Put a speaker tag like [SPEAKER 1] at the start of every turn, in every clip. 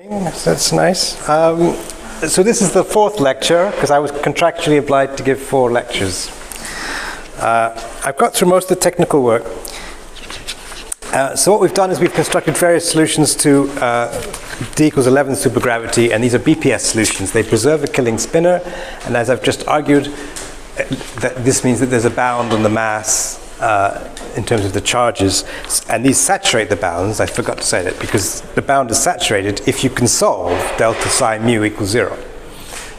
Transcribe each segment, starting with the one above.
[SPEAKER 1] That's nice. So this is the fourth lecture, because I was contractually obliged to give 4 lectures. I've got through most of the technical work. So what we've done is we've constructed various solutions to d equals 11 supergravity, and these are BPS solutions. They preserve a killing spinor, and as I've just argued, that this means that there's a bound on the mass in terms of the charges, and these saturate the bounds. I forgot to say that, because the bound is saturated if you can solve delta psi mu equals 0.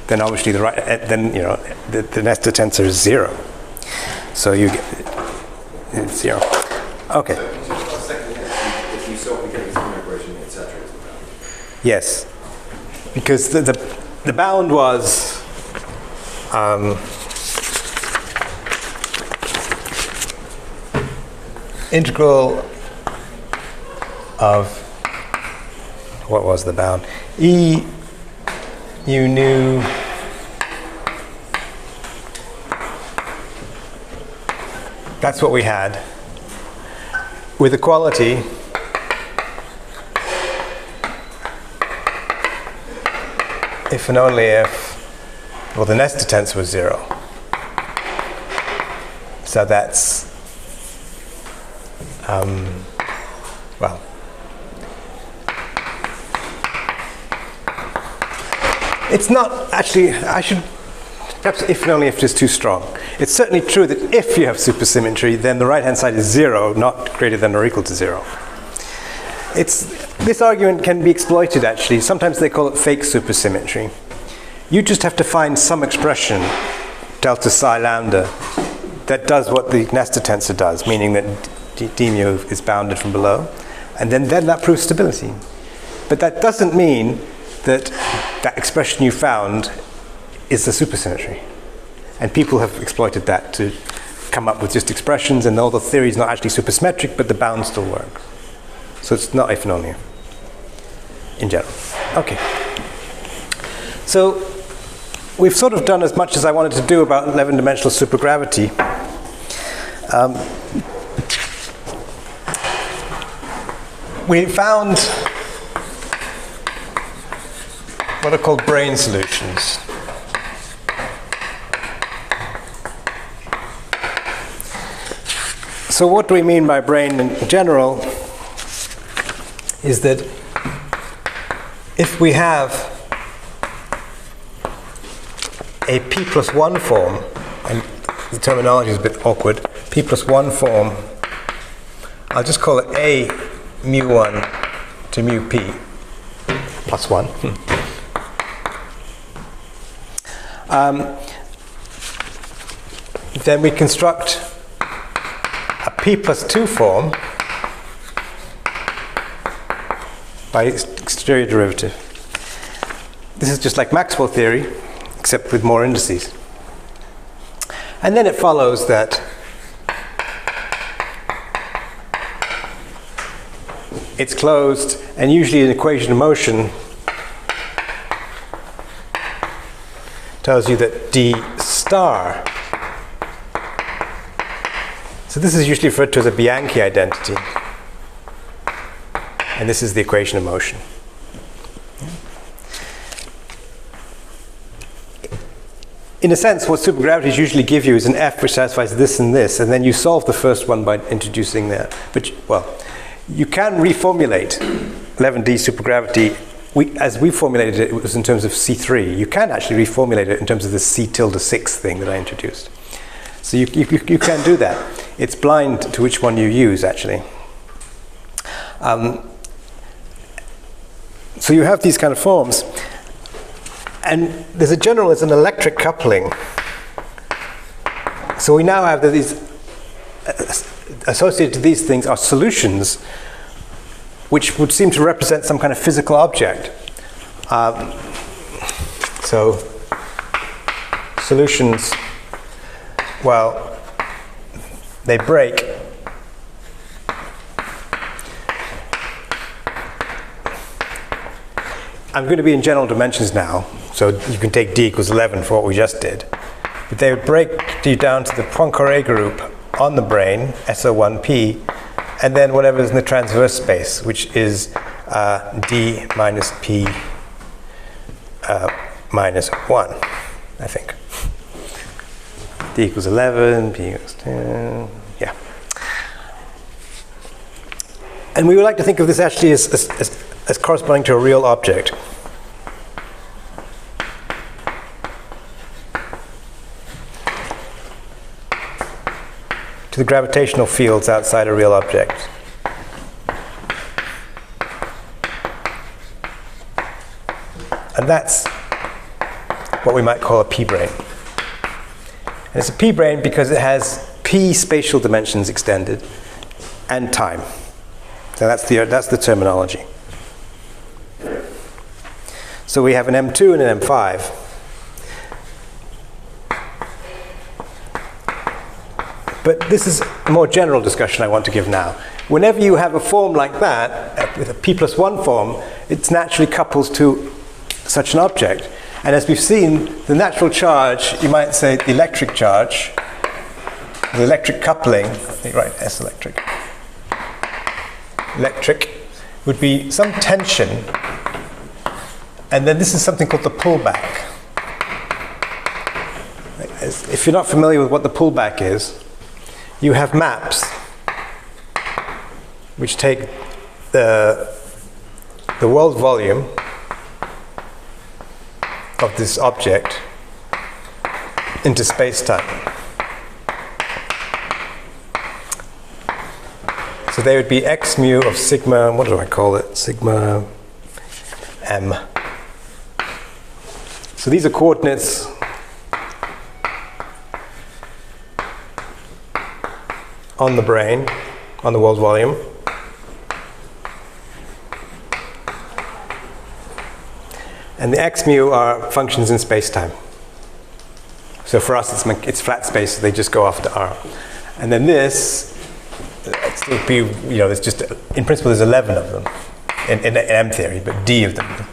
[SPEAKER 1] Then obviously the Nesta tensor is 0. So you get it's 0. Okay.
[SPEAKER 2] If you solve the killing spinor equation, it saturates the bound.
[SPEAKER 1] Yes, because the bound was integral of, what was the bound? E u nu that's what we had, with equality if and only if, well, the Nesta tensor was 0. So that's well, it's not actually, I should, perhaps if and only if is too strong. It's certainly true that if you have supersymmetry, then the right-hand side is 0, not greater than or equal to 0. This argument can be exploited, actually. Sometimes they call it fake supersymmetry. You just have to find some expression, delta psi lambda, that does what the Nesta tensor does, meaning that d mu is bounded from below, and then that proves stability. But that doesn't mean that that expression you found is the supersymmetry. And people have exploited that to come up with just expressions, and all the theory is not actually supersymmetric, but the bound still works. So it's not if and only if, in general. Okay. So we've sort of done as much as I wanted to do about 11-dimensional supergravity. We found what are called brane solutions. So what do we mean by brane in general is that if we have a p+1 form, and the terminology is a bit awkward, p+1 form, I'll just call it a mu1 to mu p plus 1. Then we construct a p+2 form by exterior derivative. This is just like Maxwell theory, except with more indices. And then it follows that it's closed, and usually an equation of motion tells you that d star. So this is usually referred to as a Bianchi identity. And this is the equation of motion. In a sense, what supergravities usually give you is an F which satisfies this, and then you solve the first one by introducing that. But, well, you can reformulate 11D supergravity. As we formulated it, it was in terms of C3. You can actually reformulate it in terms of the C tilde6 thing that I introduced. So you can do that. It's blind to which one you use, actually. So you have these kind of forms. And there's an electric coupling. So we now have these, associated to these things are solutions which would seem to represent some kind of physical object. So solutions, well, they break. I'm going to be in general dimensions now, so you can take d equals 11 for what we just did. But they would break d down to the Poincare group on the brane, SO1p, and then whatever is in the transverse space, which is d minus p minus 1, I think. D equals 11, p equals 10, yeah. And we would like to think of this actually as corresponding to a real object. To the gravitational fields outside a real object. And that's what we might call a p-brane. And it's a p-brane because it has p spatial dimensions extended and time. So that's the terminology. So we have an M2 and an M5. But this is a more general discussion I want to give now. Whenever you have a form like that, with a p+1 form, it naturally couples to such an object. And as we've seen, the natural charge, you might say the electric charge, the electric coupling, right, S electric. Electric would be some tension, and then this is something called the pullback. If you're not familiar with what the pullback is, you have maps which take the world volume of this object into space-time. So they would be x mu of sigma, what do I call it? Sigma m. So these are coordinates on the brane, on the world volume. And the x mu are functions in space-time. So for us, it's flat space, so they just go after r. And then this, it would be, there's just, in principle, there's 11 of them in M theory, but d of them.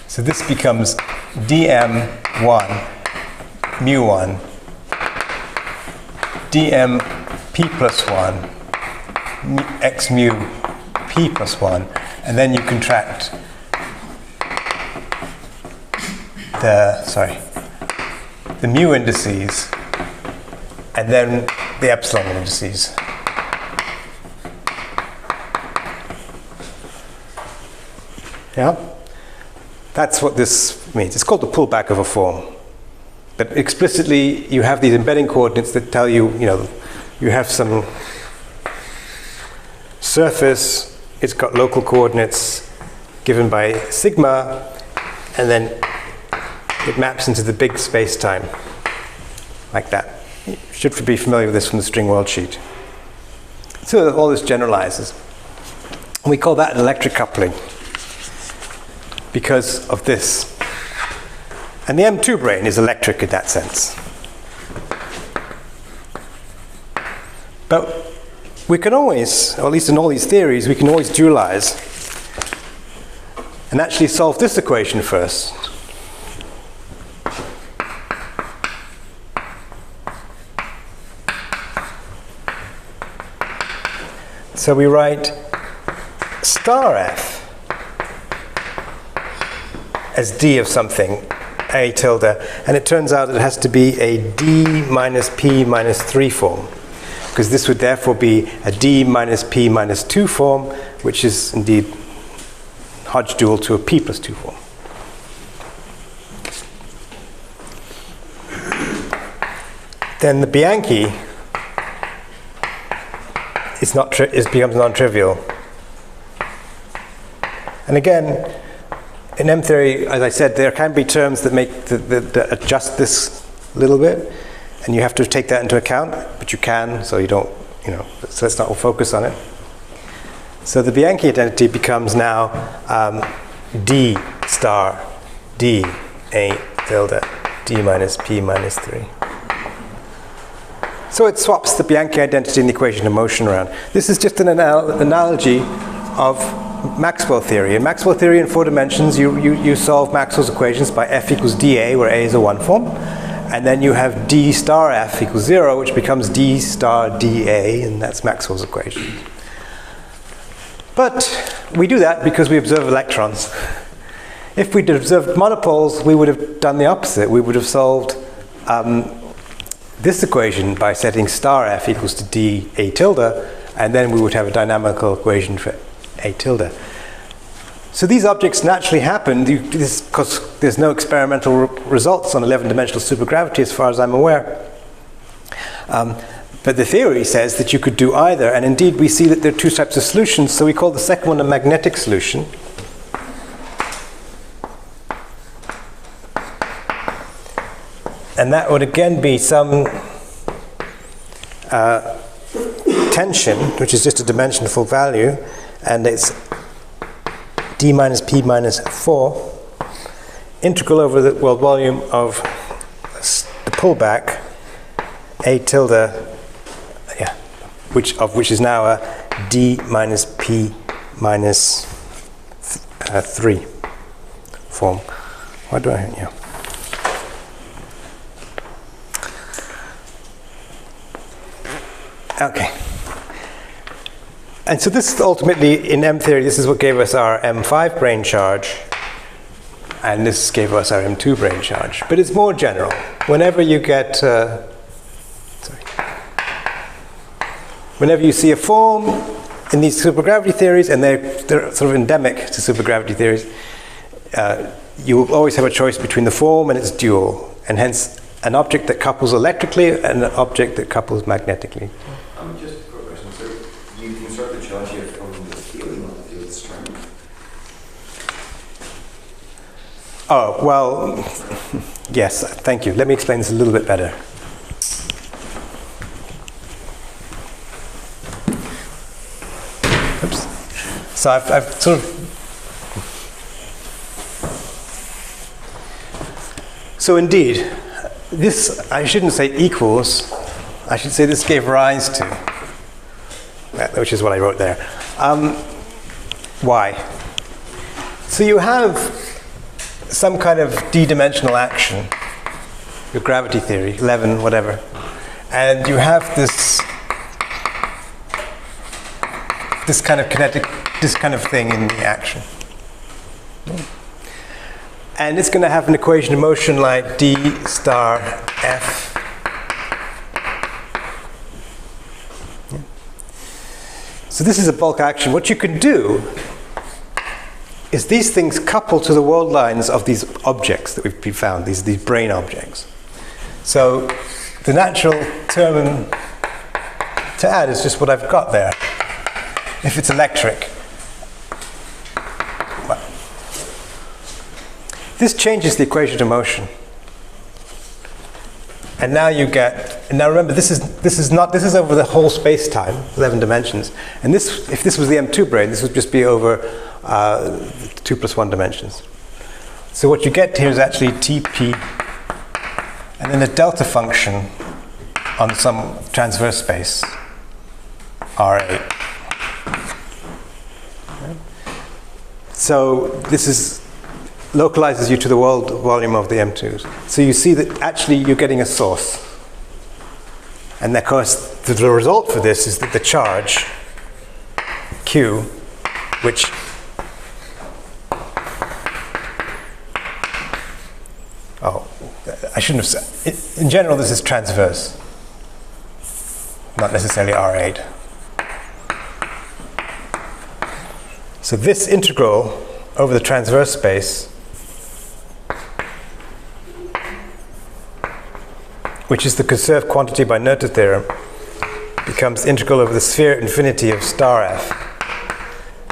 [SPEAKER 1] So this becomes dm1 mu1 dm p plus 1 x mu p plus 1, and then you contract the mu indices and then the epsilon indices. Yeah? That's what this means. It's called the pullback of a form. But explicitly, you have these embedding coordinates that tell you, you have some surface, it's got local coordinates given by sigma, and then it maps into the big space-time, like that. You should be familiar with this from the string world sheet. So all this generalizes. We call that an electric coupling because of this. And the M2 brane is electric in that sense. But we can always, or at least in all these theories, we can always dualize and actually solve this equation first. So we write star f as d of something, a tilde, and it turns out it has to be a d minus p minus 3 form, because this would therefore be a d minus p minus 2 form, which is indeed Hodge dual to a p plus 2 form. Then the Bianchi becomes non-trivial. And again, in M theory, as I said, there can be terms that that adjust this a little bit, and you have to take that into account, but you can, so you don't, so let's not focus on it. So the Bianchi identity becomes now d star d a tilde d minus p minus 3. So it swaps the Bianchi identity in the equation of motion around. This is just an analogy of Maxwell theory. In Maxwell theory in 4 dimensions, you solve Maxwell's equations by f equals dA, where A is a 1 form. And then you have d star f equals 0, which becomes d star dA, and that's Maxwell's equation. But we do that because we observe electrons. If we'd observed monopoles, we would have done the opposite. We would have solved this equation by setting star f equals to d a tilde, and then we would have a dynamical equation for a tilde. So these objects naturally happen because there's no experimental results on 11-dimensional supergravity as far as I'm aware. But the theory says that you could do either, and indeed we see that there are two types of solutions, so we call the second one a magnetic solution. And that would again be some tension, which is just a dimensional value, and it's d minus p minus 4, integral over the world volume of the pullback, a tilde, which is now a d minus p minus 3 form. Why do I? Yeah. Okay. And so this ultimately, in M theory, this is what gave us our M5 brane charge, and this gave us our M2 brane charge. But it's more general. Whenever you get, whenever you see a form in these supergravity theories, and they're sort of endemic to supergravity theories, you will always have a choice between the form and its dual, and hence an object that couples electrically and an object that couples magnetically.
[SPEAKER 2] Just a quick question. So you construct the charge here from the field, not the field strength?
[SPEAKER 1] Oh, well, yes, thank you. Let me explain this a little bit better. Oops. So I've sort of... So indeed, this, I shouldn't say equals, I should say this gave rise to, which is what I wrote there. Why? So you have some kind of d-dimensional action, your gravity theory, 11, whatever, and you have this kind of kinetic, this kind of thing in the action. And it's going to have an equation of motion like d star f. So this is a bulk action. What you can do is these things couple to the world lines of these objects that we've found, these brane objects. So the natural term to add is just what I've got there. If it's electric. Well, this changes the equation of motion. And now you get, and now remember, this is over the whole space-time, 11 dimensions. And this, if this was the M2 brane, this would just be over 2 plus 1 dimensions. So what you get here is actually Tp, and then a delta function on some transverse space, R8. So this is localizes you to the world volume of the M2s. So you see that actually you're getting a source. And of course, the result for this is that the charge, Q, which I shouldn't have said. In general, this is transverse, not necessarily R8. So this integral over the transverse space, which is the conserved quantity by Noether theorem, becomes integral over the sphere infinity of star f,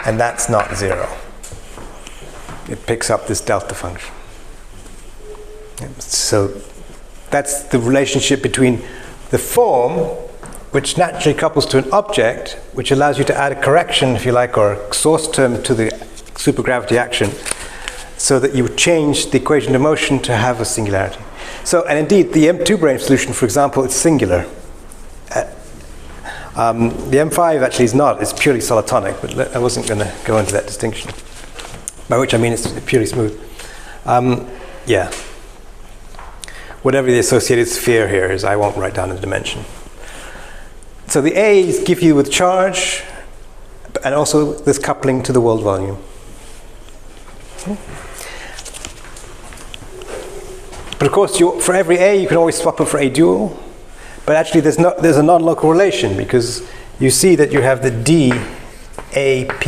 [SPEAKER 1] and that's not 0. It picks up this delta function. So that's the relationship between the form, which naturally couples to an object, which allows you to add a correction, if you like, or a source term to the supergravity action, so that you change the equation of motion to have a singularity. So, and indeed, the M2 brane solution, for example, it's singular. The M5 actually is not, it's purely solitonic, but I wasn't going to go into that distinction. By which I mean it's purely smooth. Yeah. Whatever the associated sphere here is, I won't write down the dimension. So the A's give you with charge, and also this coupling to the world volume. But of course, for every A, you can always swap it for A dual. But actually, there's a non-local relation, because you see that you have the D AP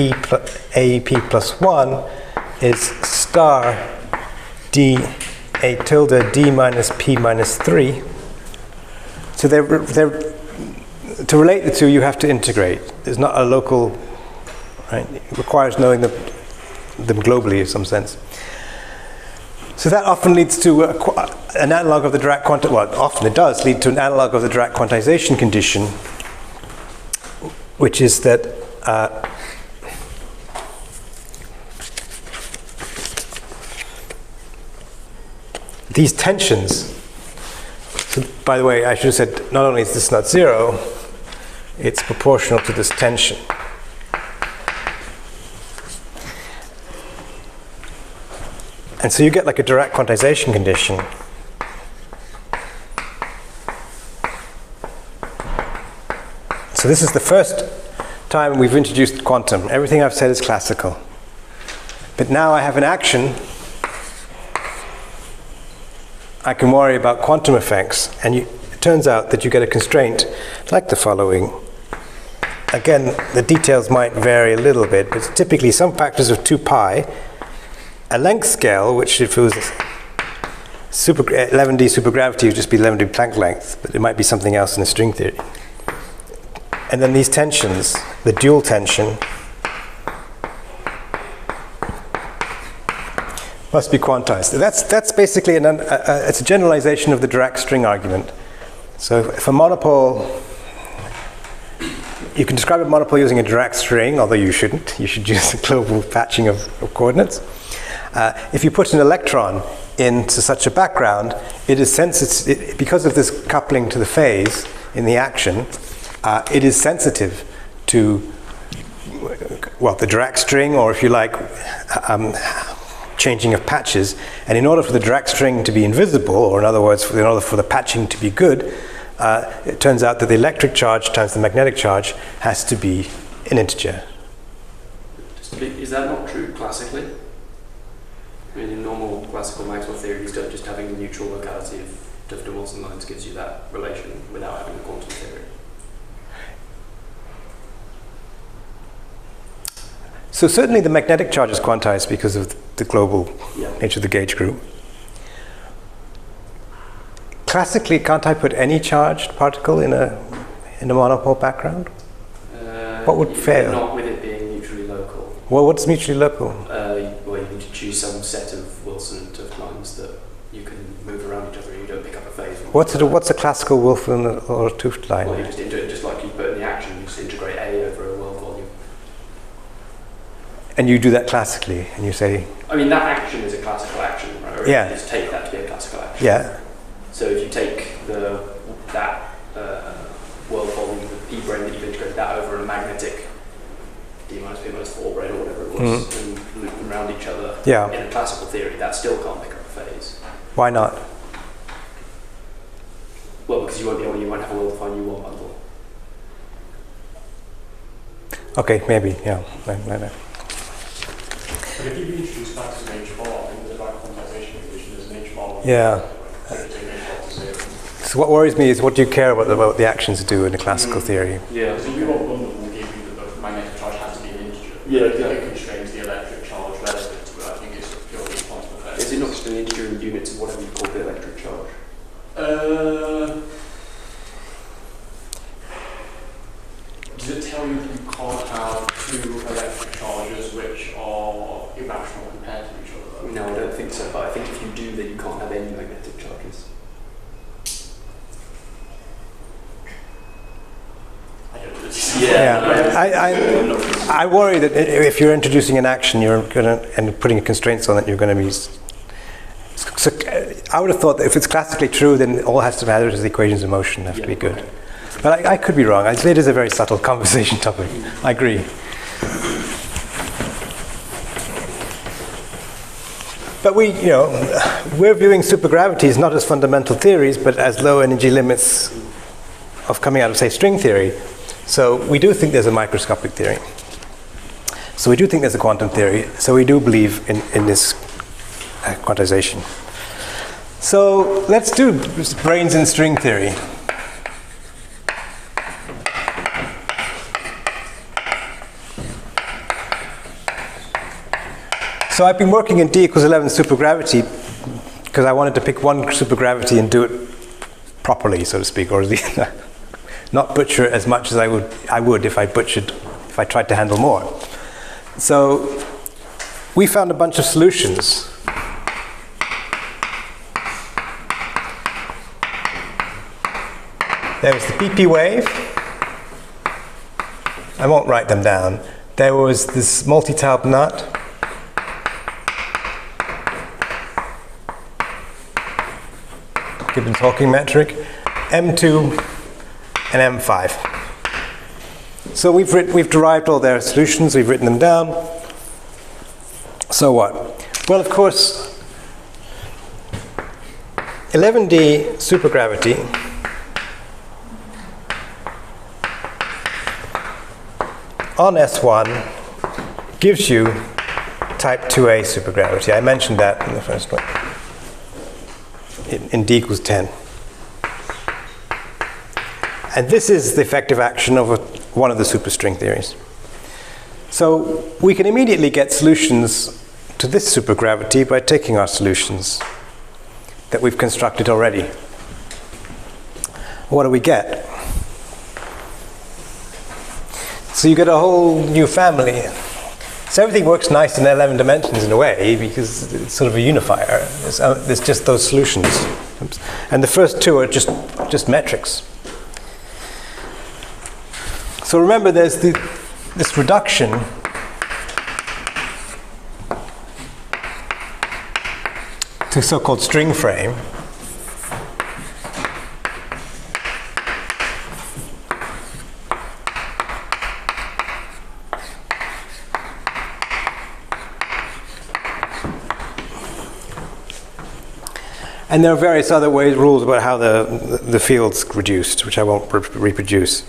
[SPEAKER 1] plus 1 is star D A tilde D minus P minus 3. So to relate the two, you have to integrate. There's not a local, right? It requires knowing them globally in some sense. So that often leads to an analog of the Dirac quantization. Well, often it does lead to an analog of the Dirac quantization condition, which is that these tensions. So, by the way, I should have said not only is this not zero, it's proportional to this tension. And so you get like a Dirac quantization condition. So this is the first time we've introduced quantum. Everything I've said is classical. But now I have an action. I can worry about quantum effects, and it turns out that you get a constraint like the following. Again, the details might vary a little bit, but typically some factors of 2 pi, a length scale, which if it was 11D supergravity would just be 11D Planck length, but it might be something else in the string theory. And then these tensions, the dual tension, must be quantized. That's basically it's a generalization of the Dirac string argument. So if a monopole, you can describe a monopole using a Dirac string, although you shouldn't. You should use a global patching of coordinates. If you put an electron into such a background, it is sensitive, because of this coupling to the phase in the action, it is sensitive to, well, the Dirac string, or if you like, changing of patches. And in order for the Dirac string to be invisible, or in other words, in order for the patching to be good, it turns out that the electric charge times the magnetic charge has to be an integer.
[SPEAKER 3] Is that not true classically? I mean, in normal classical Maxwell theories, just having the neutral locality of Tifton-Wilson lines gives you that relation without having the quantum theory.
[SPEAKER 1] So certainly the magnetic charge is quantized because of the global nature of the gauge group. Classically, can't I put any charged particle in a monopole background? What would fail?
[SPEAKER 3] Not with it being mutually local.
[SPEAKER 1] Well, what's mutually local?
[SPEAKER 3] Well, you need to choose some set of Wilson and Tuft lines that you can move around each other and you don't pick up a phase.
[SPEAKER 1] What's a classical Wilson or Tuft line?
[SPEAKER 3] Well, you just integrate, just like you put in the action, you just integrate A over a world volume.
[SPEAKER 1] And you do that classically, and you say...
[SPEAKER 3] I mean, that action is a classical action, right? Or
[SPEAKER 1] yeah.
[SPEAKER 3] You just take that to be a classical action.
[SPEAKER 1] Yeah.
[SPEAKER 3] So if you take that world volume, the p-brane that you've integrated that over a magnetic d minus p minus 4 brane or whatever it was, and loop them around each other in a classical theory, that still can't pick up a phase.
[SPEAKER 1] Why not?
[SPEAKER 3] Well, because you won't have a well-defined U1 bundle.
[SPEAKER 1] Okay, maybe, yeah. No.
[SPEAKER 4] But if you introduce factors of H bar in the Dirac quantization equation, there's an H bar.
[SPEAKER 1] Yeah. So what worries me is what do you care about what the actions do in a classical theory?
[SPEAKER 4] Yeah, so you want bundle will give you that the magnetic charge has to be an integer.
[SPEAKER 3] Yeah, exactly.
[SPEAKER 4] It constrains the electric charge relative to it. I think it's purely quantum effect.
[SPEAKER 3] Is it not just an integer in units of whatever you call the electric charge?
[SPEAKER 4] Does it tell you that you can't have two electric charges which are irrational compared to each other?
[SPEAKER 3] No, I don't think so, but I think if you do, then you can't have any magnetic charges.
[SPEAKER 1] I worry that if you're introducing an action, and putting constraints on it, you're going to be. So I would have thought that if it's classically true, then all has to matter is the equations of motion have to be good. But I could be wrong. It is a very subtle conversation topic. I agree. But we're viewing supergravities not as fundamental theories, but as low energy limits of coming out of, say, string theory. So we do think there's a microscopic theory. So we do think there's a quantum theory. So we do believe in this quantization. So let's do branes in string theory. So I've been working in D equals 11 supergravity because I wanted to pick one supergravity and do it properly, so to speak, or not butcher it as much as I would if I tried to handle more. So we found a bunch of solutions. There was the PP wave. I won't write them down. There was this multi-taub nut. Gibbons Hawking metric, M2 and M5. So we've derived all their solutions, we've written them down. So what? Well, of course, 11D supergravity on S1 gives you type 2A supergravity. I mentioned that in the first one. In D equals 10. And this is the effective action of one of the superstring theories. So we can immediately get solutions to this supergravity by taking our solutions that we've constructed already. What do we get? So you get a whole new family. So everything works nice in 11 dimensions in a way because it's sort of a unifier. There's just those solutions. And the first two are just metrics. So remember there's this reduction to so-called string frame. And there are various other rules about how the field's reduced, which I won't reproduce.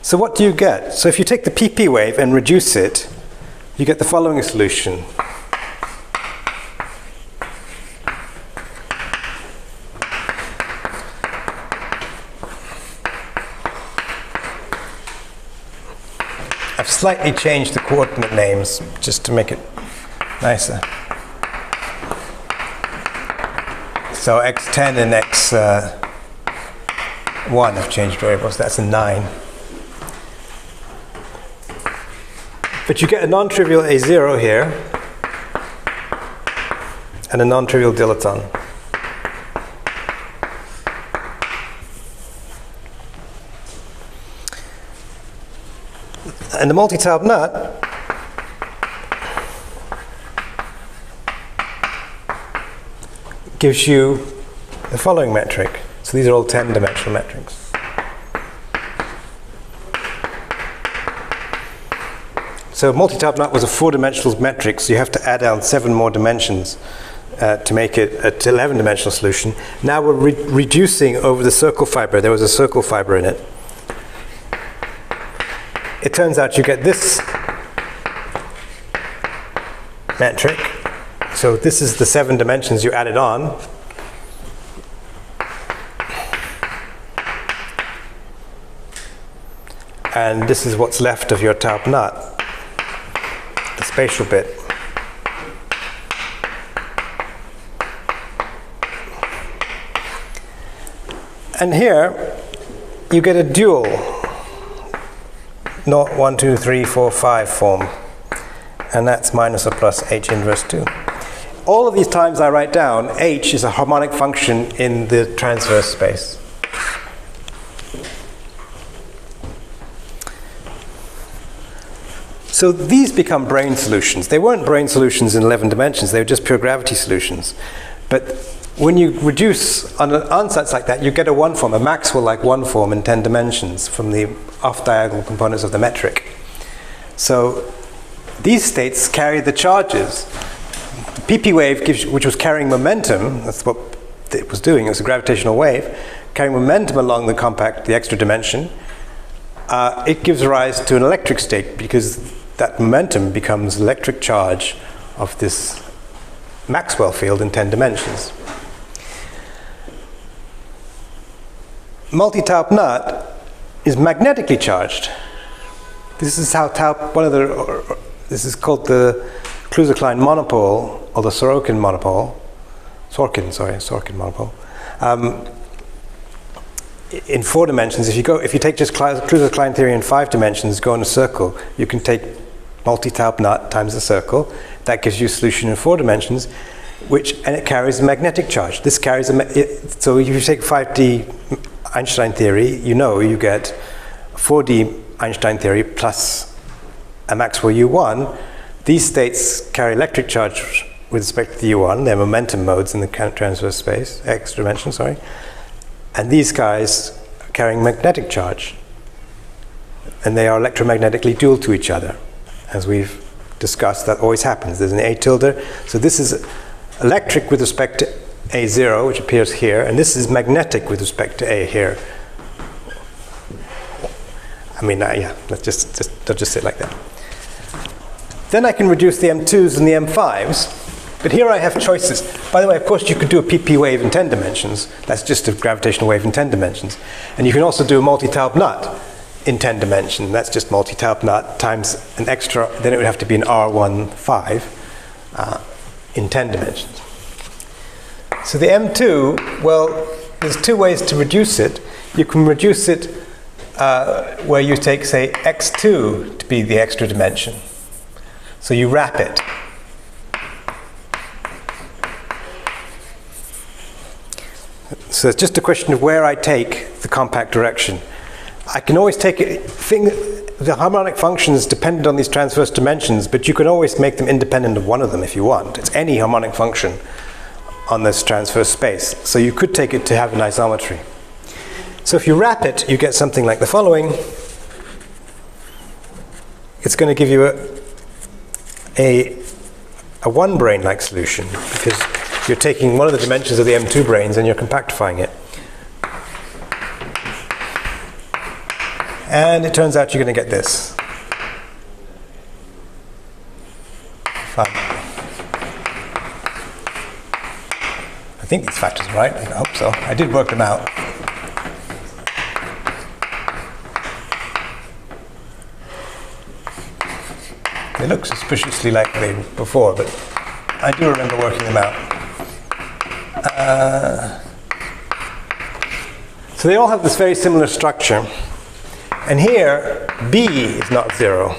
[SPEAKER 1] So what do you get? So if you take the PP wave and reduce it, you get the following solution. I've slightly changed the coordinate names just to make it nicer. So x10 and x1 have changed variables. That's a 9. But you get a non-trivial A0 here and a non-trivial dilaton. And the multi-taub nut gives you the following metric. So these are all 10-dimensional metrics. So multi-taub nut was a 4-dimensional metric, so you have to add on 7 more dimensions to make it an 11-dimensional solution. Now we're reducing over the circle fiber. There was a circle fiber in it. It turns out you get this metric. So this is the 7 dimensions you added on. And this is what's left of your taub nut, the spatial bit. And here you get a dual, not 1, 2, 3, 4, 5 form. And that's minus or plus h inverse 2. All of these times I write down, h is a harmonic function in the transverse space. So these become brane solutions. They weren't brane solutions in 11 dimensions, they were just pure gravity solutions. But when you reduce on ansatz like that, you get a one form, a Maxwell-like one form in 10 dimensions from the off-diagonal components of the metric. So these states carry the charges. The PP wave, which was carrying momentum, that's what it was doing, it was a gravitational wave, carrying momentum along the extra dimension, it gives rise to an electric state because that momentum becomes electric charge of this Maxwell field in 10 dimensions. Multi-taup nut is magnetically charged. This is how this is called the Kluser-Klein monopole, or the Sorokin monopole. Sorkin monopole. In 4 dimensions, if you take just Kluser-Klein theory in 5 dimensions, go in a circle, you can take multi-taup nut times the circle. That gives you a solution in 4 dimensions, and it carries a magnetic charge. This carries so if you take 5D Einstein theory, you get 4D Einstein theory plus a Maxwell U1. These states carry electric charge with respect to the U1. They're momentum modes in the transverse space, X dimension, sorry. And these guys are carrying magnetic charge. And they are electromagnetically dual to each other. As we've discussed, that always happens. There's an A tilde. So this is electric with respect to A0, which appears here, and this is magnetic with respect to A here. I mean, yeah, let's just say it like that. Then I can reduce the M2s and the M5s, but here I have choices. By the way, of course, you could do a PP wave in 10 dimensions. That's just a gravitational wave in 10 dimensions. And you can also do a multi-taup nut in 10 dimensions. That's just multi-taup nut times an extra, then it would have to be an R15 in 10 dimensions. So the M2, well, there's 2 ways to reduce it. You can reduce it where you take, say, X2 to be the extra dimension. So you wrap it. So it's just a question of where I take the compact direction. I can always take it, the harmonic function is dependent on these transverse dimensions, but you can always make them independent of one of them if you want. It's any harmonic function on this transverse space. So you could take it to have an isometry. So if you wrap it, you get something like the following. It's going to give you a one-brane-like solution, because you're taking one of the dimensions of the M2 branes and you're compactifying it. And it turns out you're going to get this. Fun. I think these factors are right. I hope so. I did work them out. They look suspiciously like they were before, but I do remember working them out. So they all have this very similar structure. And here, B is not 0.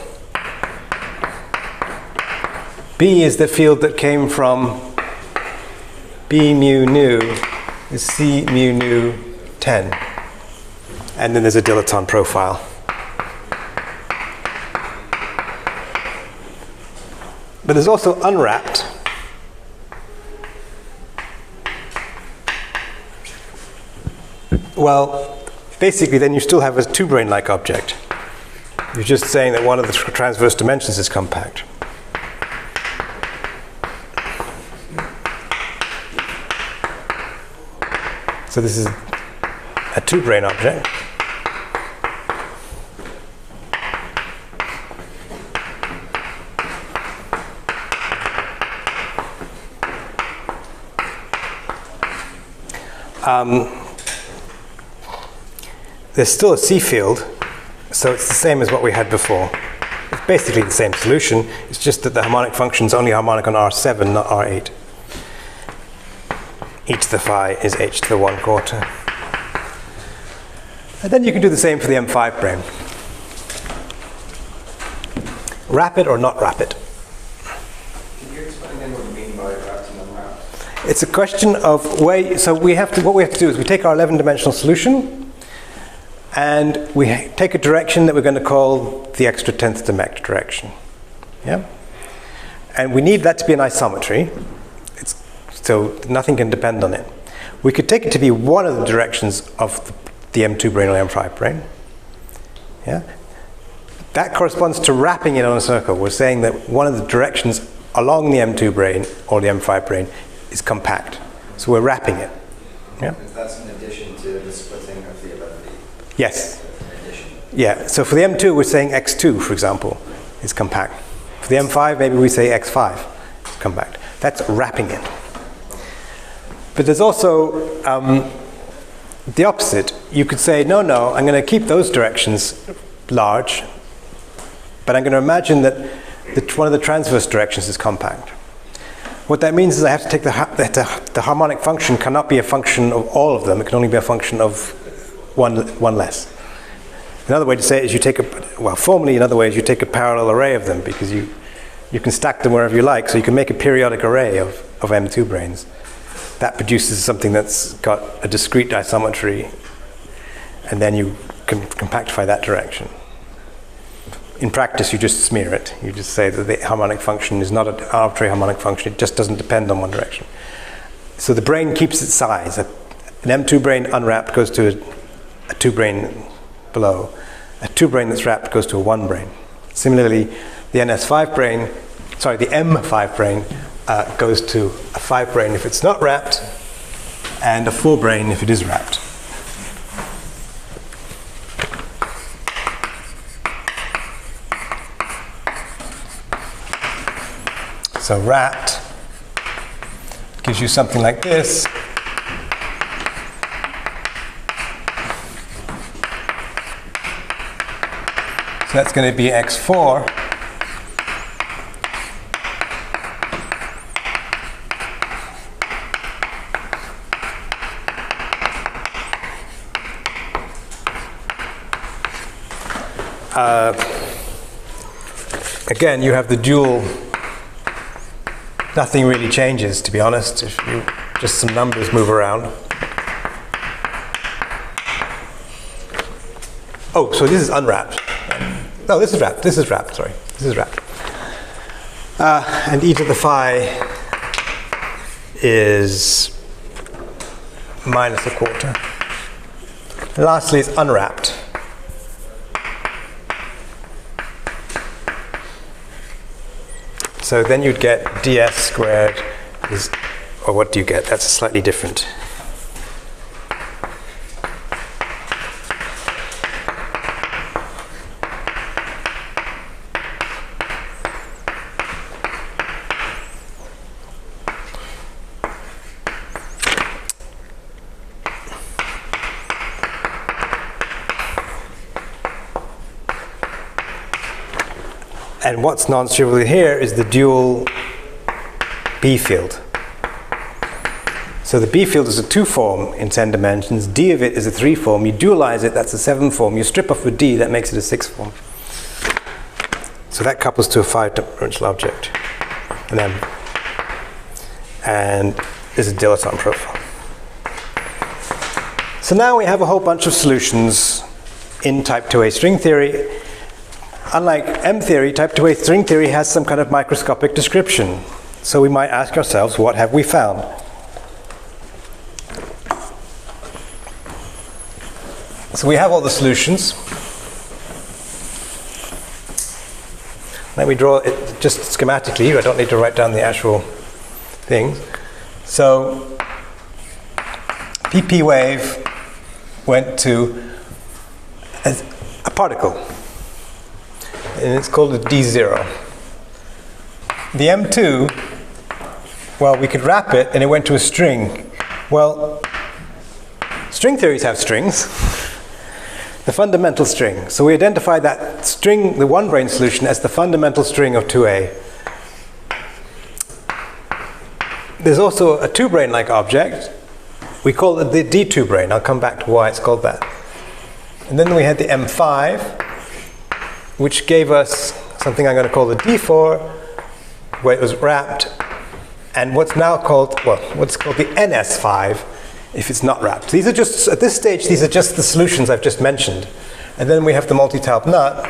[SPEAKER 1] B is the field that came from B mu nu is C mu nu 10. And then there's a dilaton profile. But there's also unwrapped. Well, basically then you still have a two-brane-like object. You're just saying that one of the transverse dimensions is compact. So this is a two-brane object. There's still a C field, so it's the same as what we had before. It's basically the same solution, it's just that the harmonic function is only harmonic on R7, not R8. E to the phi is h to the 1/4. And then you can do the same for the M5 brane. Wrap it or not wrap it.
[SPEAKER 2] Can you explain again what you mean by wrapped and unwrapped?
[SPEAKER 1] It's a question of where, so what we have to do is we take our 11-dimensional solution and we take a direction that we're going to call the extra 10th Dirac direction. Yeah? And we need that to be an isometry. So nothing can depend on it. We could take it to be one of the directions of the M2 brane or M5 brane. Yeah? That corresponds to wrapping it on a circle. We're saying that one of the directions along the M2 brane or the M5 brane is compact. So we're wrapping it. Yeah?
[SPEAKER 2] That's in addition to the splitting of the 11D.
[SPEAKER 1] Yes.
[SPEAKER 2] In addition.
[SPEAKER 1] Yeah. So for the M2, we're saying X2, for example. is compact. For the M5, maybe we say X5 is compact. That's wrapping it. But there's also the opposite. You could say, no, I'm going to keep those directions large, but I'm going to imagine that one of the transverse directions is compact. What that means is I have to take the harmonic function cannot be a function of all of them. It can only be a function of one less. Another way to say it is formally another way is you take a parallel array of them, because you can stack them wherever you like, so you can make a periodic array of M2 branes. That produces something that's got a discrete isometry, and then you can compactify that direction. In practice, you just smear it. You just say that the harmonic function is not an arbitrary harmonic function. It just doesn't depend on one direction. So the brane keeps its size. An M2 brane unwrapped goes to a 2 brane below. A 2 brane that's wrapped goes to a 1 brane. Similarly, the M5 brane goes to a 5 brane if it's not wrapped, and a 4 brane if it is wrapped. So wrapped gives you something like this. So that's going to be X4. Again, you have the dual. Nothing really changes, to be honest. If you just some numbers move around. Oh, so this is unwrapped. No, this is wrapped. This is wrapped. Sorry, this is wrapped. And e to the phi is minus a quarter. And lastly, it's unwrapped. So then you'd get ds squared is, or what do you get? That's slightly different. And what's non-trivial here is the dual B field. So the B field is a 2 form in 10 dimensions. D of it is a 3 form. You dualize it, that's a 7 form. You strip off the D, that makes it a 6 form. So that couples to a 5-dimensional object. And there's a dilaton profile. So now we have a whole bunch of solutions in type 2A string theory. Unlike M theory, type 2A string theory has some kind of microscopic description. So we might ask ourselves, what have we found? So we have all the solutions. Let me draw it just schematically. I don't need to write down the actual things. So PP wave went to a particle, and it's called a D0. The M2, well, we could wrap it and it went to a string. Well, string theories have strings, the fundamental string. So we identified that string, the one brane solution, as the fundamental string of 2A. There's also a 2 brane-like object. We call it the D2 brane. I'll come back to why it's called that. And then we had the M5, which gave us something I'm going to call the D4, where it was wrapped, and what's now called, well, what's called the NS5, if it's not wrapped. These are just, at this stage, these are just the solutions I've just mentioned. And then we have the multi-taupe nut.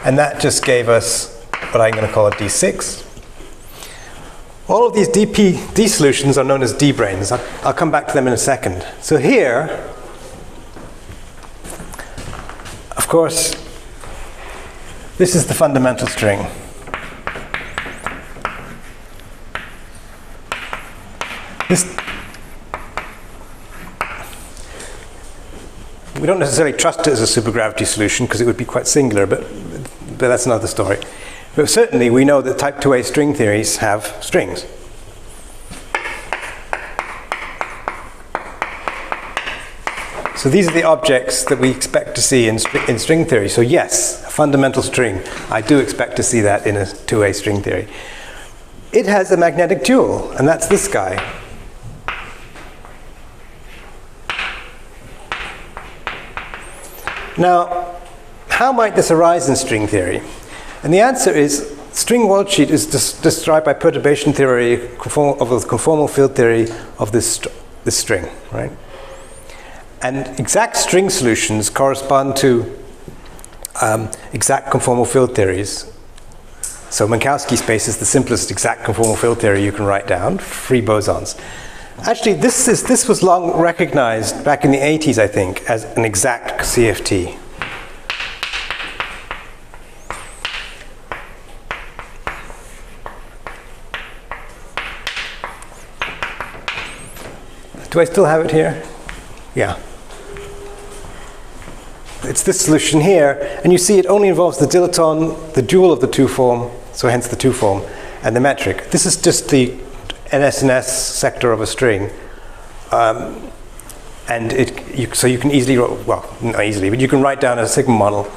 [SPEAKER 1] And that just gave us what I'm going to call a D6. All of these D solutions are known as D-branes. I'll come back to them in a second. So here, of course, this is the fundamental string. We don't necessarily trust it as a supergravity solution because it would be quite singular, but that's another story. But certainly we know that type 2A string theories have strings. So these are the objects that we expect to see in string theory. So yes, a fundamental string. I do expect to see that in a 2A string theory. It has a magnetic dual, and that's this guy. Now, how might this arise in string theory? And the answer is, string worldsheet is described by perturbation theory of the conformal field theory of this string, right? And exact string solutions correspond to exact conformal field theories. So Minkowski space is the simplest exact conformal field theory you can write down, free bosons. Actually, this was long recognized back in the 80s, I think, as an exact CFT. Do I still have it here? Yeah. It's this solution here, and you see it only involves the dilaton, the dual of the two form, so hence the two form, and the metric. This is just the NS&S sector of a string. And so you can easily, well, not easily, but you can write down a sigma model,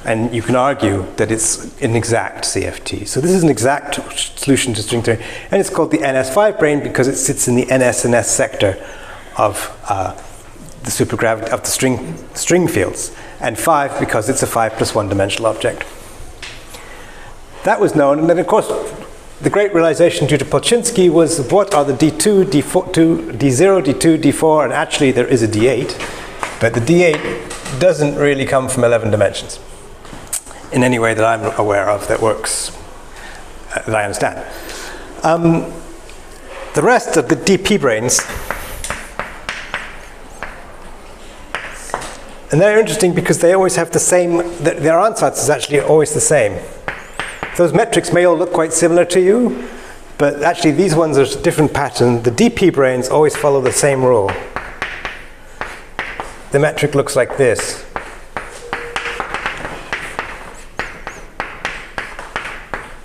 [SPEAKER 1] and you can argue that it's an exact CFT. So this is an exact solution to string theory, and it's called the NS5 brane because it sits in the NS&S sector of the supergravity of the string fields, and 5 because it's a 5 plus 1 dimensional object. That was known, and then of course the great realization due to Polchinski was what are the D2, D0, D2, D4, and actually there is a D8, but the D8 doesn't really come from 11 dimensions in any way that I'm aware of that works, that I understand. The rest of the DP branes, and they're interesting because they always have the same, their ansatz is actually always the same. Those metrics may all look quite similar to you, but actually these ones are a different pattern. The DP branes always follow the same rule. The metric looks like this.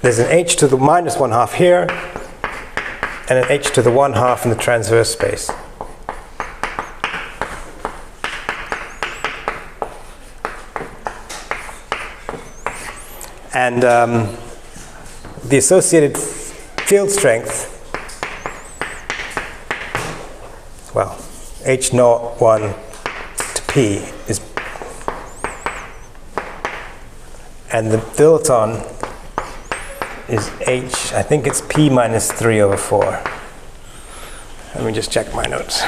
[SPEAKER 1] There's an h to the minus 1/2 here, and an h to the 1/2 in the transverse space. And the associated field strength, well, H01 to P is, and the dilaton is H, I think it's P minus 3/4. Let me just check my notes.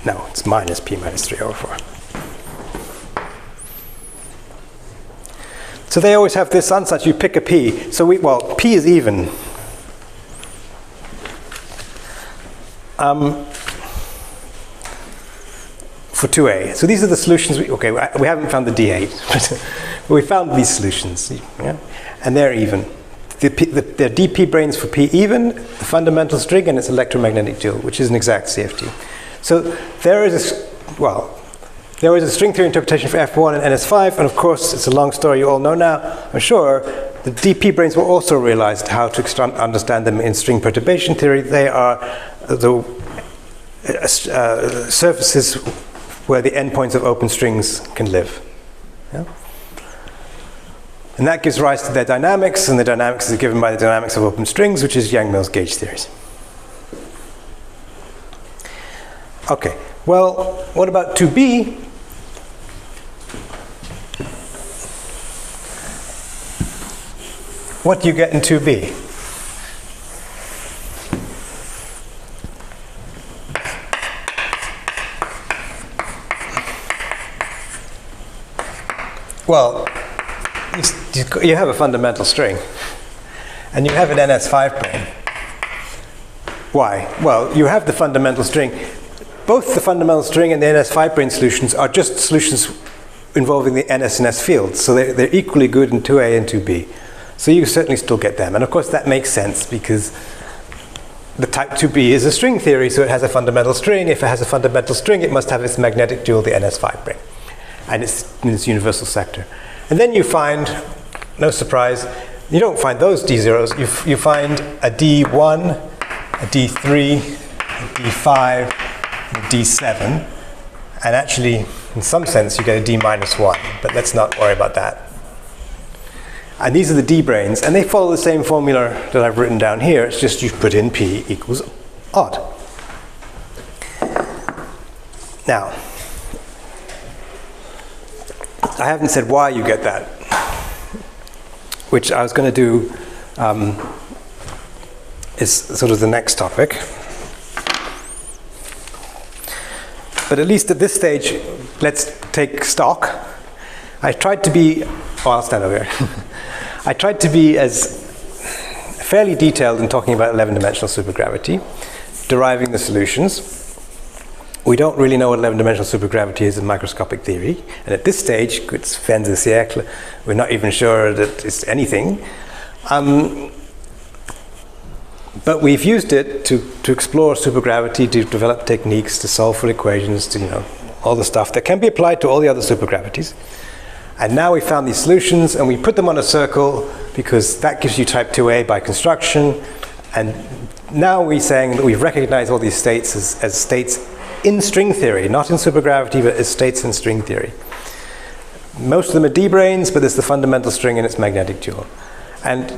[SPEAKER 1] No, it's minus P minus 3/4. So they always have this ansatz, you pick a P. So P is even. For 2A. So these are the solutions, we haven't found the D8, but we found these solutions, yeah? And they're even. They're DP branes for P even, the fundamental string, and its electromagnetic dual, which is an exact CFT. So there is a string theory interpretation for F1 and NS5, and of course, it's a long story you all know now, I'm sure. The DP branes were also realized how to understand them in string perturbation theory. They are the surfaces where the endpoints of open strings can live. Yeah? And that gives rise to their dynamics, and the dynamics is given by the dynamics of open strings, which is Yang-Mills gauge theories. Okay, well, what about 2B? What do you get in 2B? Well, you have a fundamental string, and you have an NS5 brane. Why? Well, you have the fundamental string. Both the fundamental string and the NS5 brane solutions are just solutions involving the NS and S fields, so they're equally good in 2A and 2B. So you certainly still get them, and of course that makes sense because the type 2b is a string theory, so it has a fundamental string. If it has a fundamental string, it must have its magnetic dual, the NS5 brane, and it's in its universal sector. And then you find, no surprise, you don't find those D0s. You find a D1, a D3, a D5, a D7, and actually, in some sense, you get a D-1, but let's not worry about that. And these are the d-branes, and they follow the same formula that I've written down here. It's just you put in p equals odd. Now, I haven't said why you get that, which I was going to do is sort of the next topic. But at least at this stage, let's take stock. I tried to be, I'll stand over here. I tried to be as fairly detailed in talking about 11-dimensional supergravity, deriving the solutions. We don't really know what 11-dimensional supergravity is in microscopic theory, and at this stage, it's fin de siècle, we're not even sure that it's anything. But we've used it to explore supergravity, to develop techniques, to solve for equations, to, all the stuff that can be applied to all the other supergravities. And now we found these solutions, and we put them on a circle because that gives you type 2a by construction. And now we're saying that we've recognized all these states as states in string theory, not in supergravity, but as states in string theory. Most of them are d-branes, but there's the fundamental string and its magnetic dual. And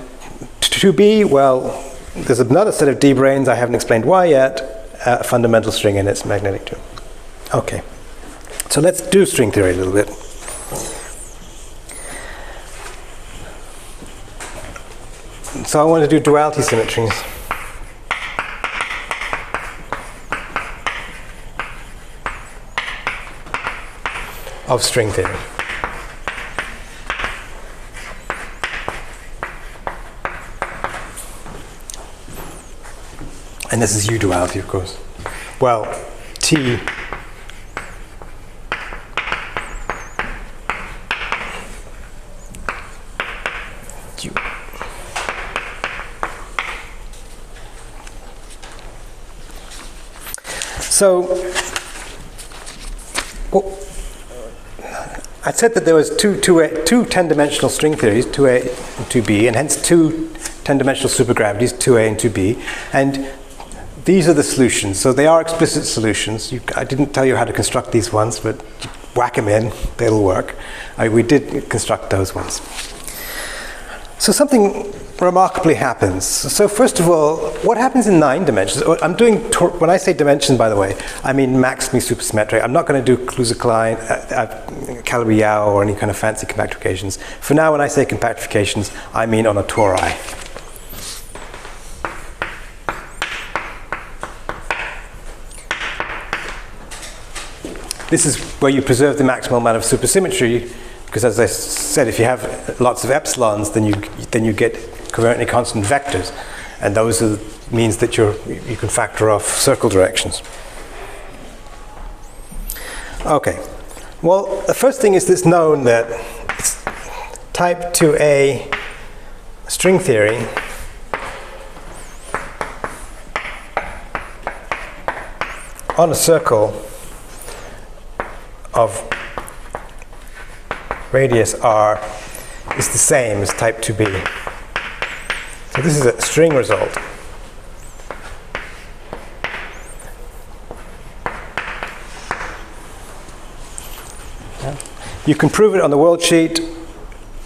[SPEAKER 1] 2b, well, there's another set of d-branes, I haven't explained why yet, a fundamental string and its magnetic dual. Okay, so let's do string theory a little bit. So I want to do duality symmetries. Of string theory. And this is U-duality, of course. Well, T U. So, I said that there was two 10-dimensional string theories, 2a and 2b, and hence two 10-dimensional supergravities, 2a and 2b. And these are the solutions. So they are explicit solutions. I didn't tell you how to construct these ones, but whack them in, they'll work. We did construct those ones. So something remarkably happens. So first of all, what happens in 9 dimensions? I'm doing, when I say dimension, by the way, I mean maximally supersymmetry. I'm not going to do Kluser-Klein, Calabi-Yau, or any kind of fancy compactifications. For now, when I say compactifications, I mean on a tori. This is where you preserve the maximal amount of supersymmetry, because as I said, if you have lots of epsilons, then you get covariantly constant vectors, and those means that you can factor off circle directions. Okay, well, the first thing is it's known that it's type 2a string theory on a circle of radius r is the same as type 2b. So this is a string result. Yeah. You can prove it on the world sheet.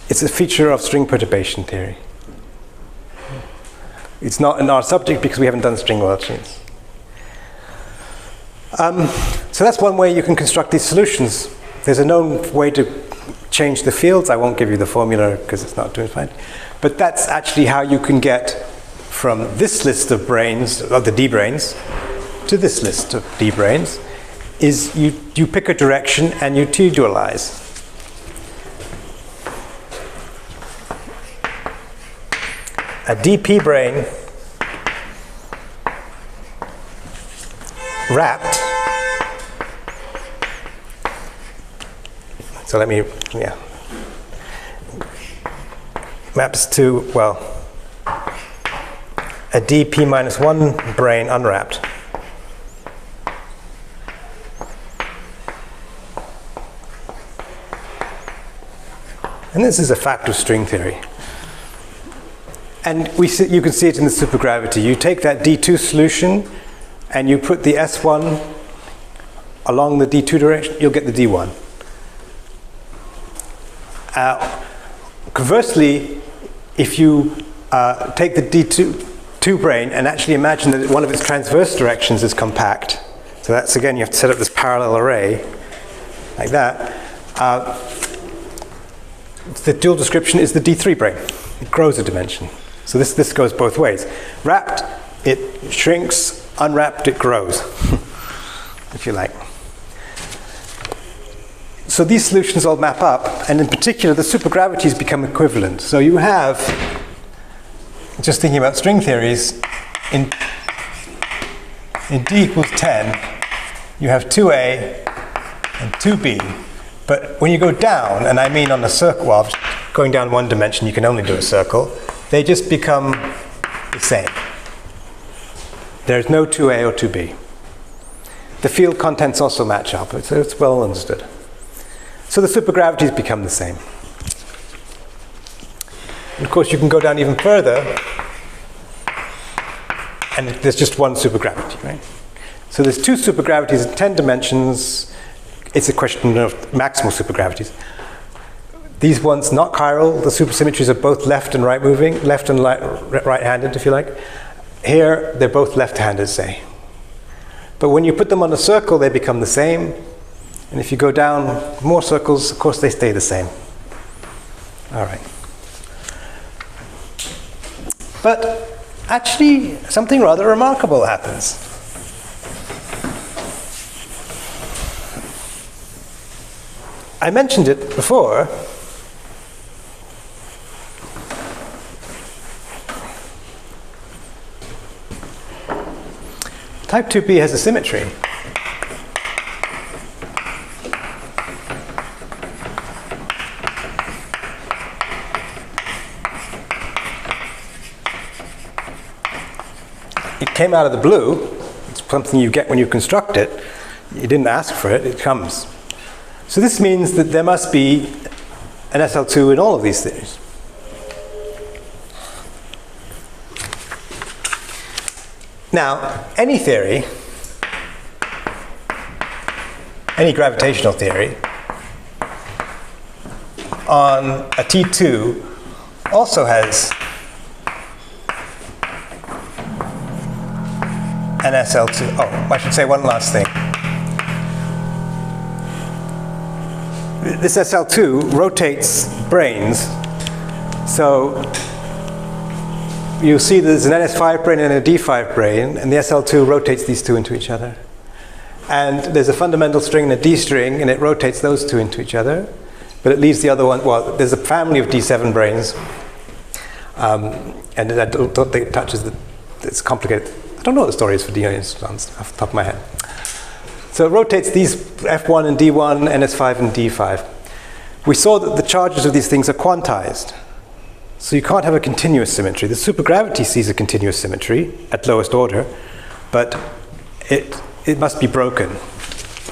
[SPEAKER 1] It's a feature of string perturbation theory. It's not in our subject because we haven't done string world sheets. So that's one way you can construct these solutions. There's a known way to change the fields. I won't give you the formula because it's not too defined. But that's actually how you can get from this list of branes, of the d-branes, to this list of d-branes, is you pick a direction and you t-dualize. A dp brane wrapped. So let me, maps to, well, a dp minus 1 brane unwrapped. And this is a fact of string theory. And you can see it in the supergravity. You take that D2 solution and you put the S1 along the D2 direction, you'll get the D1. Conversely, if you take the D2 brane and actually imagine that one of its transverse directions is compact, so that's again, you have to set up this parallel array like that. The dual description is the D3 brane. It grows a dimension. So this goes both ways. Wrapped, it shrinks. Unwrapped, it grows, if you like. So these solutions all map up, and in particular, the supergravities become equivalent. So you have, just thinking about string theories, in D equals 10, you have 2A and 2B. But when you go down, and I mean on a circle, well, going down one dimension, you can only do a circle, they just become the same. There's no 2A or 2B. The field contents also match up, so it's well understood. So the supergravities become the same. And of course, you can go down even further, and there's just one supergravity, right? So there's two supergravities in 10 dimensions. It's a question of maximal supergravities. These ones, not chiral, the supersymmetries are both left and right moving, left and right-handed, if you like. Here, they're both left-handed, say. But when you put them on a circle, they become the same. And if you go down more circles, of course, they stay the same. All right. But actually, something rather remarkable happens. I mentioned it before. Type 2b has a symmetry. It came out of the blue. It's something you get when you construct it. You didn't ask for it, it comes. So this means that there must be an SL2 in all of these theories. Now, any theory, any gravitational theory, on a T2 also has an SL2. Oh, I should say one last thing. This SL2 rotates branes, so you'll see there's an NS5 brane and a D5 brane, and the SL2 rotates these two into each other. And there's a fundamental string and a D string, and it rotates those two into each other, but it leaves the other one, well, there's a family of D7 branes, and I don't think it touches the, it's complicated. I don't know what the story is for D off the top of my head. So it rotates these F1 and D1, NS5 and D5. We saw that the charges of these things are quantized. So you can't have a continuous symmetry. The supergravity sees a continuous symmetry at lowest order, but it must be broken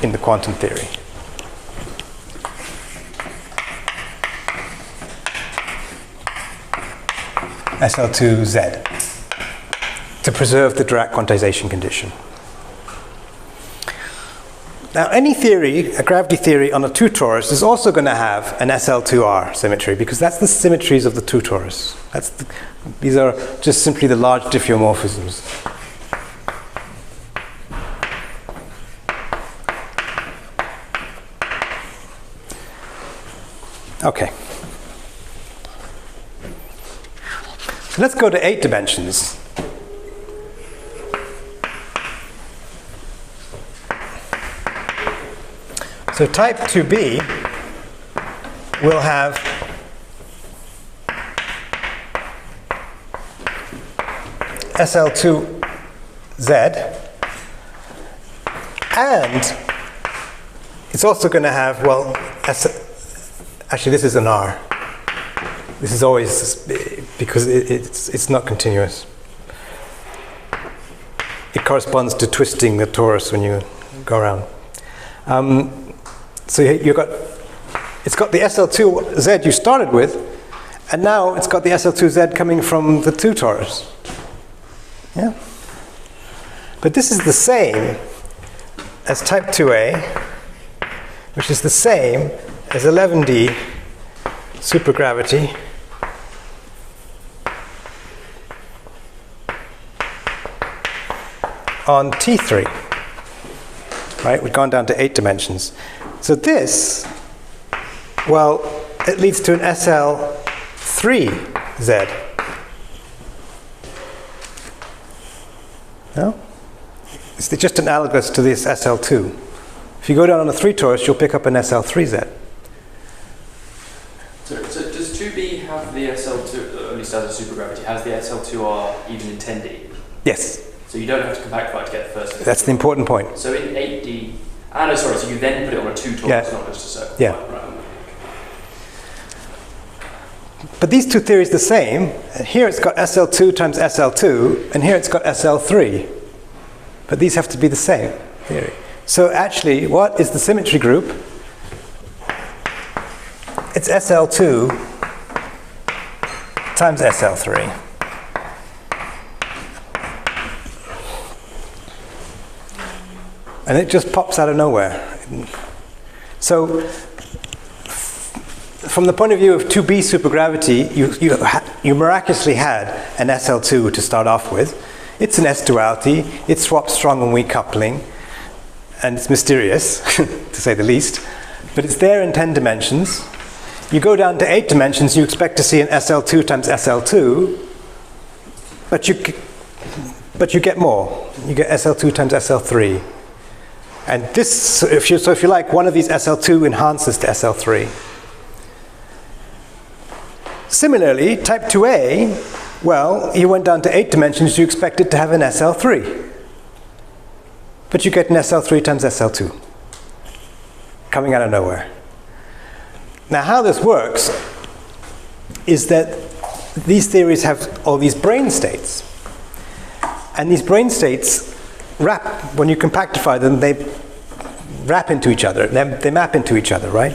[SPEAKER 1] in the quantum theory. SL2Z, to preserve the Dirac quantization condition. Now, any theory, a gravity theory on a 2 torus, is also going to have an SL2R symmetry, because that's the symmetries of the 2 torus. These are just simply the large diffeomorphisms. Okay. So let's go to 8 dimensions. So type 2b will have SL2Z, and it's also going to have, well, actually this is an R. This is always, because it's not continuous. it corresponds to twisting the torus when you go around. So it's got the SL2Z you started with, and now it's got the SL2Z coming from the 2 torus. Yeah? But this is the same as type 2A, which is the same as 11D supergravity on T3. Right? We've gone down to 8 dimensions. So this, well, it leads to an SL3Z. No? It's just analogous to this SL2. If you go down on a 3 torus, you'll pick up an SL3Z.
[SPEAKER 3] So does 2B have the SL2, at least as a supergravity, has the SL2R even in 10D?
[SPEAKER 1] Yes.
[SPEAKER 3] So you don't have to compactify to get the first.
[SPEAKER 1] That's the important point.
[SPEAKER 3] So in 8D, no, sorry, so you then put it on a 2 torus,
[SPEAKER 1] Yeah.
[SPEAKER 3] not just a circle.
[SPEAKER 1] Yeah.
[SPEAKER 3] Right.
[SPEAKER 1] But these two theories are the same. Here it's got SL2 times SL2, and here it's got SL3. But these have to be the same theory. So actually, what is the symmetry group? It's SL2 times SL3. And it just pops out of nowhere. So from the point of view of 2B supergravity, you miraculously had an SL2 to start off with. It's an S-duality. It swaps strong and weak coupling. And it's mysterious, to say the least. But it's there in 10 dimensions. You go down to 8 dimensions, you expect to see an SL2 times SL2. But you get more. You get SL2 times SL3. And this, so if you like, one of these SL2 enhances to SL3. Similarly, type 2A, well, you went down to 8 dimensions, you expect it to have an SL3. But you get an SL3 times SL2, coming out of nowhere. Now, how this works is that these theories have all these brane states. And these brane states wrap, when you compactify them, they wrap into each other. They map into each other, right?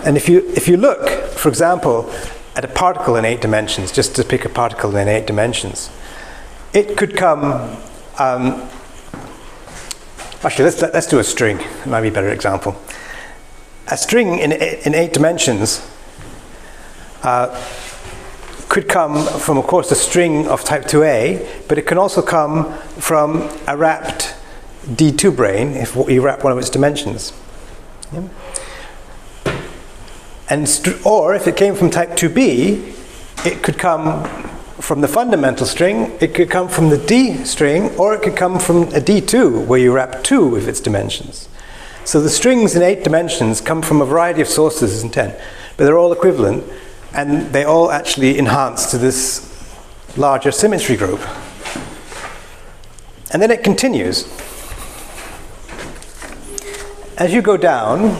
[SPEAKER 1] And if you look, for example, at a particle in 8 dimensions, just to pick a particle in 8 dimensions, it could come, actually let's do a string, it might be a better example. A string in 8 dimensions could come from, of course, a string of type 2A, but it can also come from a wrapped D2 brane if you wrap one of its dimensions. Yeah. Or if it came from type 2B, it could come from the fundamental string, it could come from the D string, or it could come from a D2 where you wrap 2 of its dimensions. So the strings in 8 dimensions come from a variety of sources in 10, but they're all equivalent, and they all actually enhance to this larger symmetry group. And then it continues. As you go down,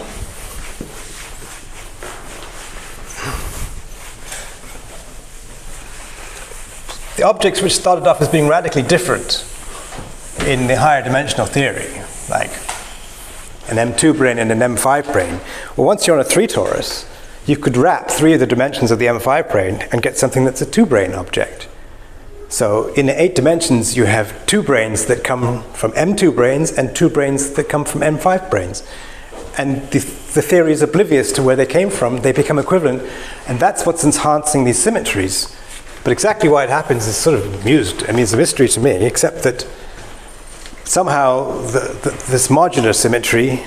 [SPEAKER 1] the objects which started off as being radically different in the higher dimensional theory, like an M2 brane and an M5 brane, well, once you're on a 3 torus, you could wrap 3 of the dimensions of the M5 brane and get something that's a 2 brane object. So in 8 dimensions, you have 2 branes that come from M2 branes and 2 branes that come from M5 branes. And the theory is oblivious to where they came from. They become equivalent, and that's what's enhancing these symmetries. But exactly why it happens is sort of amused. I mean, it's a mystery to me, except that somehow this modular symmetry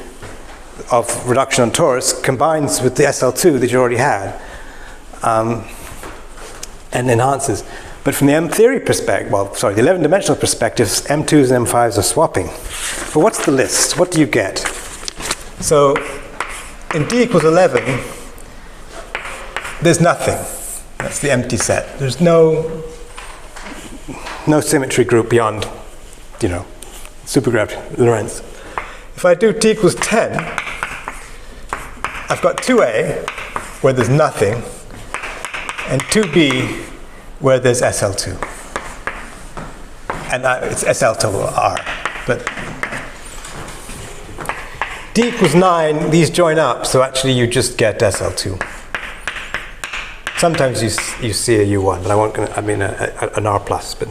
[SPEAKER 1] of reduction on torus combines with the SL2 that you already had and enhances. But from the M theory perspective, the 11-dimensional perspective, M2s and M5s are swapping. But what's the list? What do you get? So in D equals 11, there's nothing. That's the empty set. There's no symmetry group beyond, supergravity, Lorentz. If I do T equals 10, I've got 2A, where there's nothing, and 2B, where there's SL2. and it's SL total R. But D equals 9, these join up, so actually you just get SL2. Sometimes you see a U1, but an R plus. But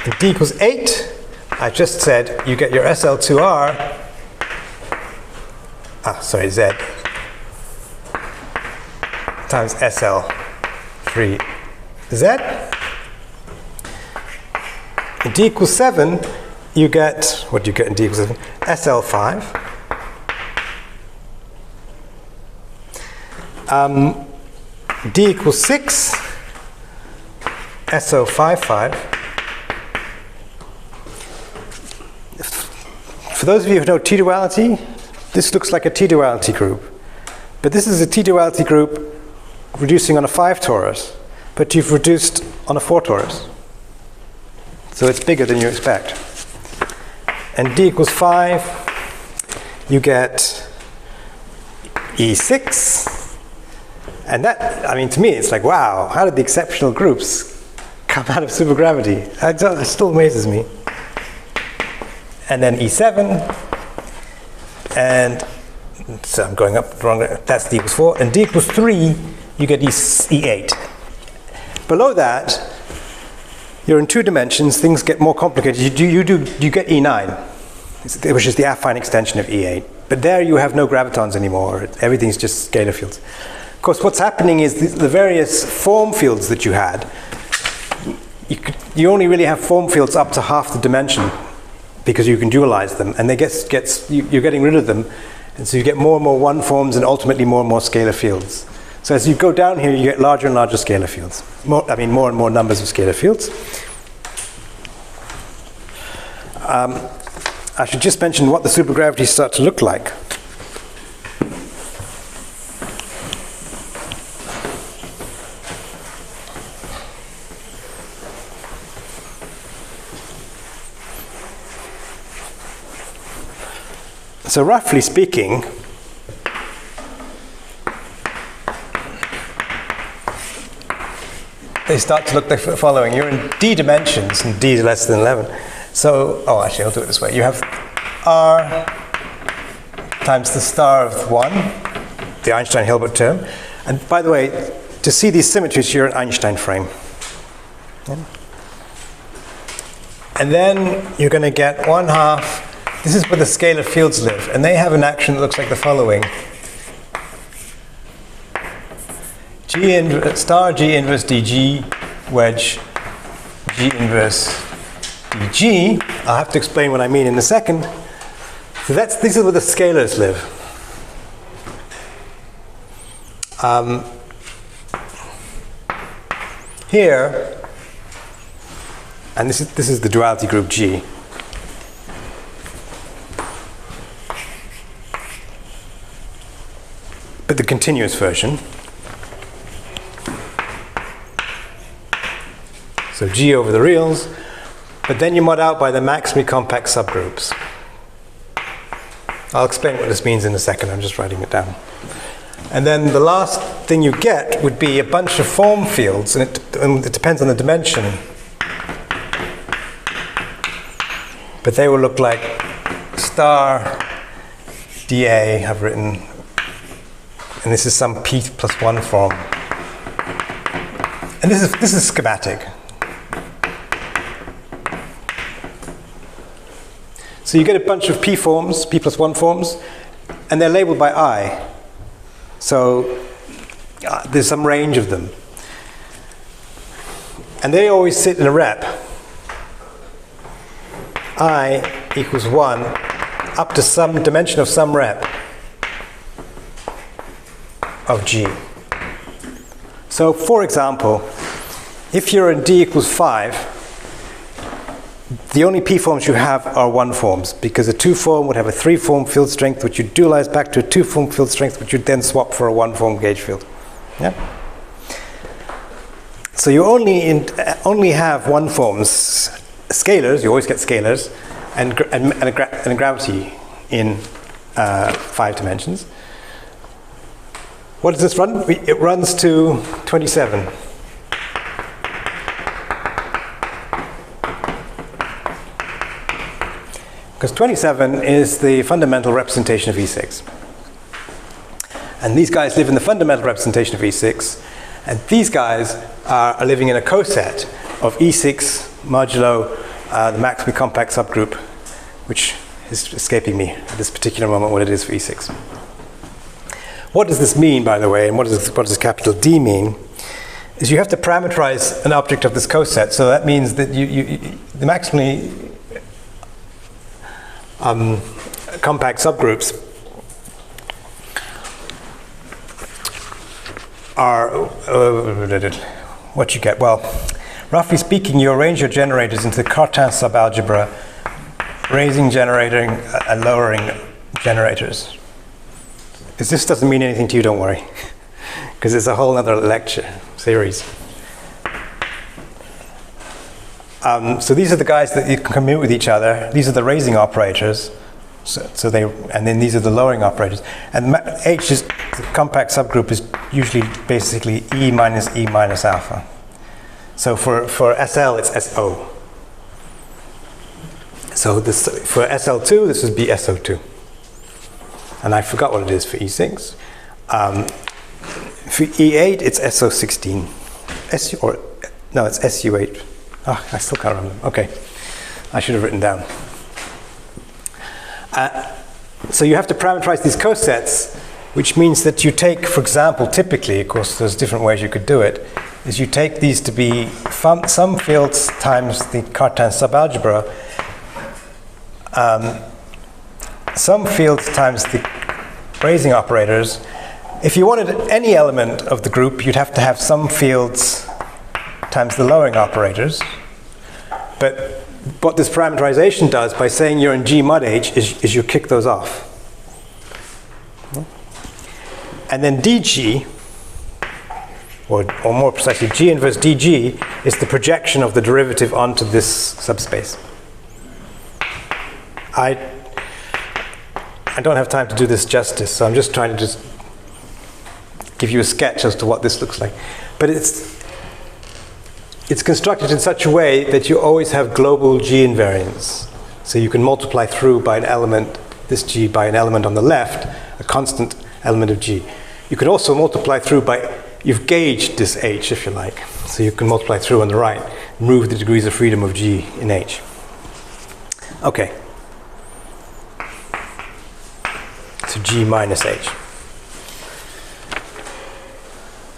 [SPEAKER 1] and D equals 8, I just said you get your SL2R, Z, times SL3Z. In D equals 7, you get, what do you get in D equals 7? SL5. D equals 6, SO55. For those of you who know T-duality, this looks like a T-duality group. But this is a T-duality group reducing on a 5 torus, but you've reduced on a 4 torus. So it's bigger than you expect. And D equals 5, you get E6. And that, to me, it's like, wow, how did the exceptional groups come out of supergravity? It still amazes me. And then E7, and so I'm going up wrong, that's D equals 4. And D equals 3, you get E8. Below that, you're in 2 dimensions, things get more complicated. You get E9, which is the affine extension of E8. But there you have no gravitons anymore. Everything's just scalar fields. Of course, what's happening is the various form fields that you had, you only really have form fields up to half the dimension because you can dualize them, and you're getting rid of them, and so you get more and more one forms and ultimately more and more scalar fields. So as you go down here, you get larger and larger scalar fields. More and more numbers of scalar fields. I should just mention what the supergravities start to look like. So roughly speaking, they start to look like the following. You're in D dimensions, and D is less than 11. So, actually, I'll do it this way. You have R times the star of 1, the Einstein-Hilbert term. And by the way, to see these symmetries, you're an Einstein frame. Yeah. And then you're going to get 1/2. This is where the scalar fields live, and they have an action that looks like the following. Star G inverse dg, wedge G inverse dg. I'll have to explain what I mean in a second. So this is where the scalars live. Here, and this is the duality group G. But the continuous version. So G over the reals, but then you mod out by the maximally compact subgroups. I'll explain what this means in a second, I'm just writing it down. And then the last thing you get would be a bunch of form fields, and it depends on the dimension. But they will look like star dA, I've written, and this is some p+1 form. And this is schematic. So you get a bunch of p forms, p+1 forms, and they're labeled by I. So there's some range of them. And they always sit in a rep. I equals 1 up to some dimension of some rep of G. So for example, if you're in D equals 5, the only p forms you have are 1 forms, because a 2 form would have a 3 form field strength, which you dualize back to a 2 form field strength, which you then swap for a 1 form gauge field. Yeah. So you only have 1 forms, scalars. You always get scalars, and a gravity in 5 dimensions. What does this run? It runs to 27. Because 27 is the fundamental representation of E6. And these guys live in the fundamental representation of E6. And these guys are living in a coset of E6 modulo the maximally compact subgroup, which is escaping me at this particular moment what it is for E6. What does this mean, by the way, and what does capital D mean? Is you have to parameterize an object of this coset. So that means that the maximally compact subgroups are what you get. Well, roughly speaking, you arrange your generators into the Cartan subalgebra, raising generating and lowering generators. If this doesn't mean anything to you, don't worry, because it's a whole other lecture series. So these are the guys that you can commute with each other. These are the raising operators. And then these are the lowering operators. And H is the compact subgroup is usually basically E minus alpha. So for SL it's SO. So this for SL2 this would be SO2. And I forgot what it is for E6. For E8 it's SO16. It's SU8. Oh, I still can't remember. Okay, I should have written down. So you have to parameterize these cosets, which means that you take, for example, typically, of course, there's different ways you could do it, is you take these to be some fields times the Cartan subalgebra, some fields times the raising operators. If you wanted any element of the group, you'd have to have some fields times the lowering operators. But what this parameterization does by saying you're in G mod H is you kick those off. And then DG, or more precisely G inverse DG, is the projection of the derivative onto this subspace. I don't have time to do this justice, so I'm just trying to just give you a sketch as to what this looks like. But it's constructed in such a way that you always have global G invariance. So you can multiply through by an element, this G, by an element on the left, a constant element of G. You can also multiply through by, you've gauged this H, if you like. So you can multiply through on the right, remove the degrees of freedom of G in H. Okay. So G minus H.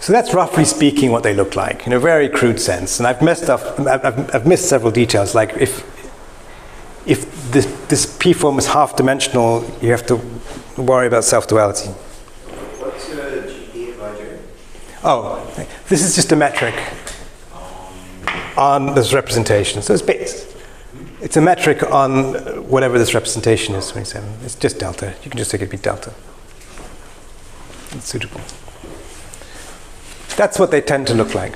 [SPEAKER 1] So that's roughly speaking what they look like in a very crude sense. And I've messed up. I've missed several details. Like if this P form is half-dimensional, you have to worry about self-duality.
[SPEAKER 2] What's GP by J?
[SPEAKER 1] Oh, this is just a metric on this representation. So it's a metric on whatever this representation is. 27. It's just delta. You can just take it be delta. It's suitable. That's what they tend to look like.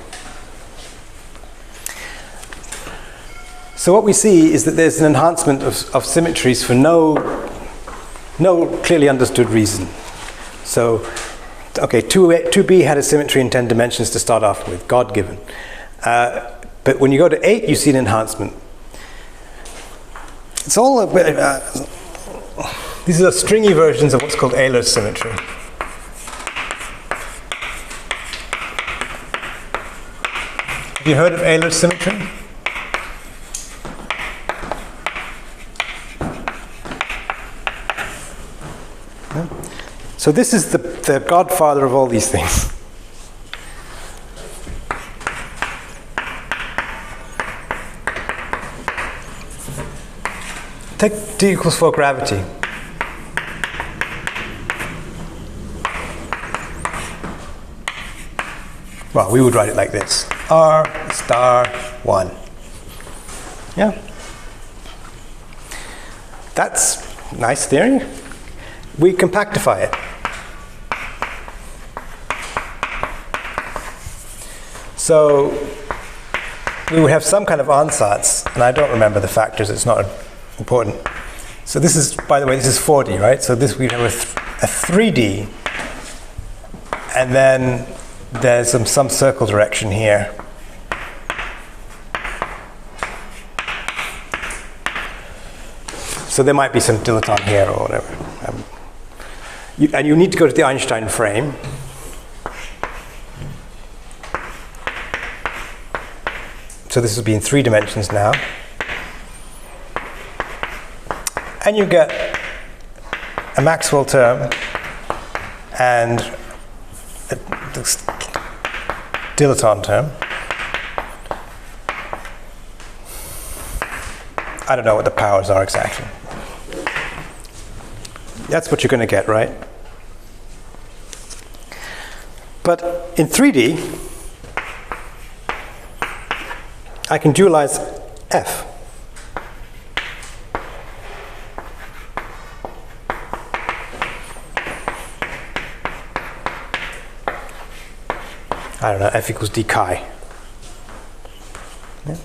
[SPEAKER 1] So what we see is that there's an enhancement of symmetries for no clearly understood reason. So, okay, 2b had a symmetry in 10 dimensions to start off with, God-given. But when you go to 8, you see an enhancement. It's all a bit, these are stringy versions of what's called Euler's symmetry. Have you heard of Euler's symmetry? No? So this is the godfather of all these things. Take D equals 4 gravity. Well, we would write it like this. R star 1. Yeah. That's nice theory. We compactify it. So we would have some kind of ansatz, and I don't remember the factors, it's not important. So this is, by the way, this is 4D, right? So this we have a 3D, and then there's some circle direction here. So there might be some dilettante here or whatever. And you need to go to the Einstein frame. So this will be in 3 dimensions now. And you get a Maxwell term and a dilettante term. I don't know what the powers are exactly. That's what you're going to get, right? But in 3D, I can dualize F. I don't know, F equals d chi. Yeah.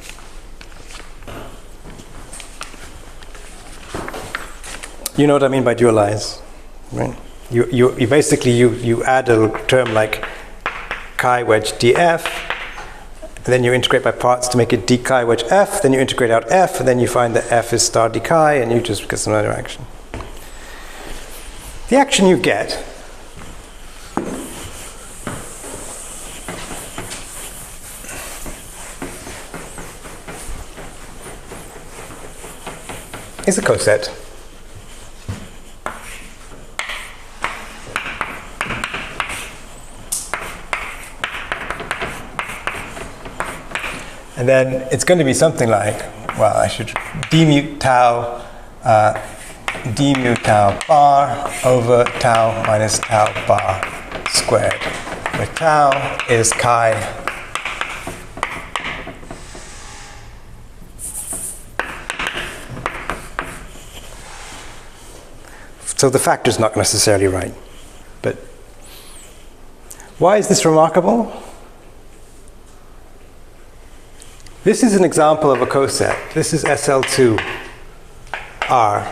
[SPEAKER 1] You know what I mean by dualize, right? You basically you add a term like chi wedge df, and then you integrate by parts to make it d chi wedge f, then you integrate out f, and then you find that f is star d chi, and you just get some other action. The action you get is a coset. And then it's going to be something like, well, I should d mu tau bar over tau minus tau bar squared, where tau is chi so the factor is not necessarily right. But why is this remarkable? This is an example of a coset. This is SL2 R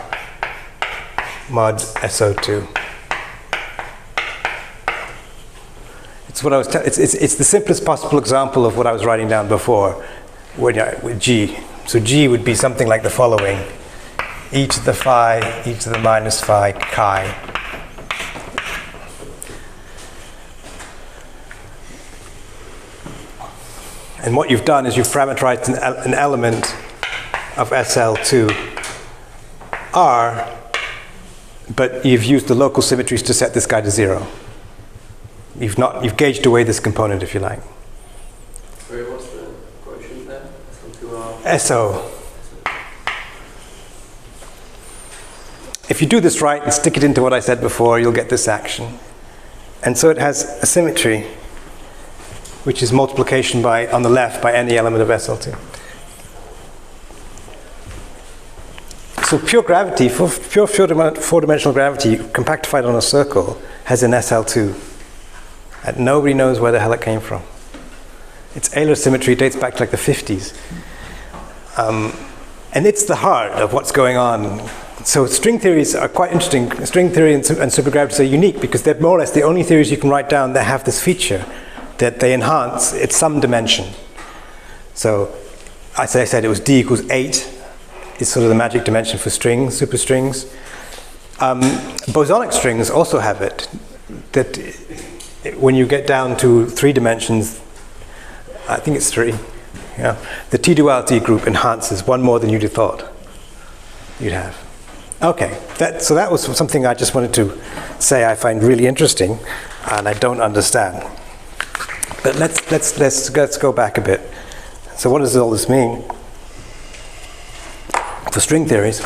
[SPEAKER 1] mod SO2. It's what I was. It's the simplest possible example of what I was writing down before, with G. So G would be something like the following: e to the phi, e to the minus phi chi. And what you've done is you've parameterized an element of SL2 R, but you've used the local symmetries to set this guy to 0. You've gauged away this component, if you like.
[SPEAKER 3] Sorry, what's the quotient there? SL2R.
[SPEAKER 1] SO. If you do this right and stick it into what I said before, you'll get this action. And so it has a symmetry, which is multiplication by, on the left, by any element of SL2. So pure gravity, pure four-dimensional gravity, compactified on a circle, has an SL2. And nobody knows where the hell it came from. Its Euler symmetry dates back to like the 50s. And it's the heart of what's going on. So string theories are quite interesting. String theory and supergravity are unique because they're more or less the only theories you can write down that have this feature, that they enhance its some dimension. So, as I said, it was d equals 8 is sort of the magic dimension for strings, superstrings. Bosonic strings also have it, that when you get down to 3 dimensions, I think it's 3, yeah, the t-duality group enhances one more than you'd have thought you'd have. Okay, so that was something I just wanted to say I find really interesting and I don't understand. But let's go back a bit. So what does all this mean for string theories?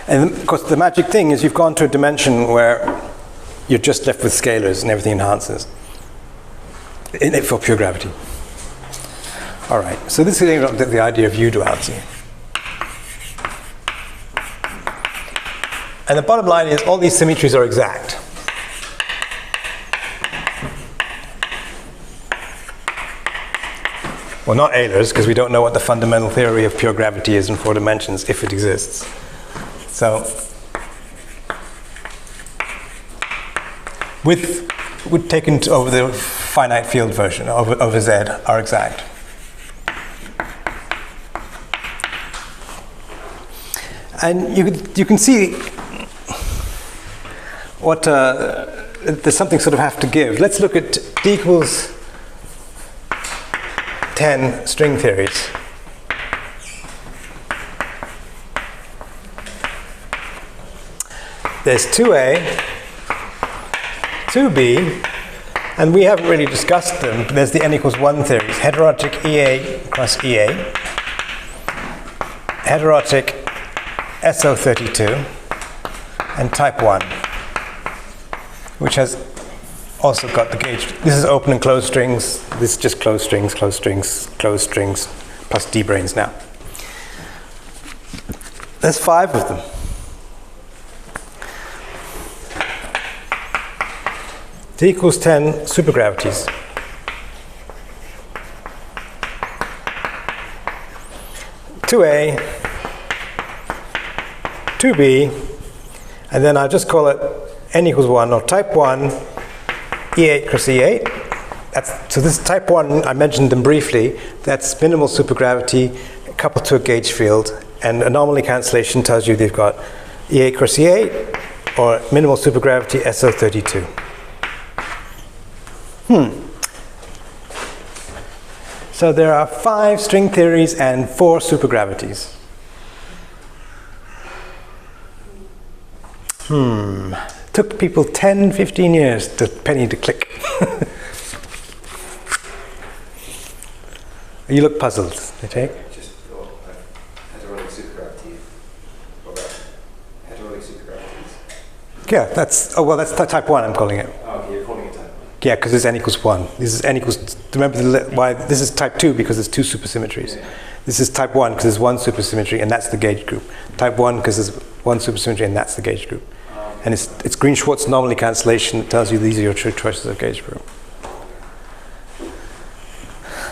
[SPEAKER 1] And of course the magic thing is you've gone to a dimension where you're just left with scalars and everything enhances for pure gravity. All right, so this is the idea of U-duality. And the bottom line is all these symmetries are exact. Well, not Euler's, because we don't know what the fundamental theory of pure gravity is in 4 dimensions, if it exists. So would taken over the finite field version over Z are exact. And you can see what there's something sort of have to give. Let's look at D equals 10 string theories. There's 2A, 2B, and we haven't really discussed them. There's the n equals 1 theories, heterotic EA cross EA, heterotic SO32, and type 1, which has also got the gauge. This is open and closed strings. This is just closed strings, closed strings, closed strings, plus d-branes now. There's 5 of them. T equals 10 supergravities. Two A, 2B, and then I'll just call it n equals 1, or type 1, E8 cross E8. So this type 1, I mentioned them briefly, that's minimal supergravity coupled to a gauge field, and anomaly cancellation tells you they've got E8 cross E8, or minimal supergravity SO32. So there are 5 string theories and 4 supergravities. Took people 10, 15 years to penny to click. You look puzzled, I take?
[SPEAKER 2] Just heterotic supergravity. What about heterotic supergravities?
[SPEAKER 1] Yeah, that's type 1 I'm calling it.
[SPEAKER 2] Oh, okay, you're calling it type 1.
[SPEAKER 1] Yeah, because it's n equals 1. This is n equals, remember why this is type 2 because there's 2 supersymmetries.
[SPEAKER 2] Yeah.
[SPEAKER 1] This is type 1 because there's 1 supersymmetry and that's the gauge group. Type 1 because there's 1 supersymmetry and that's the gauge group. And it's Green-Schwarz anomaly cancellation that tells you these are your true choices of gauge group.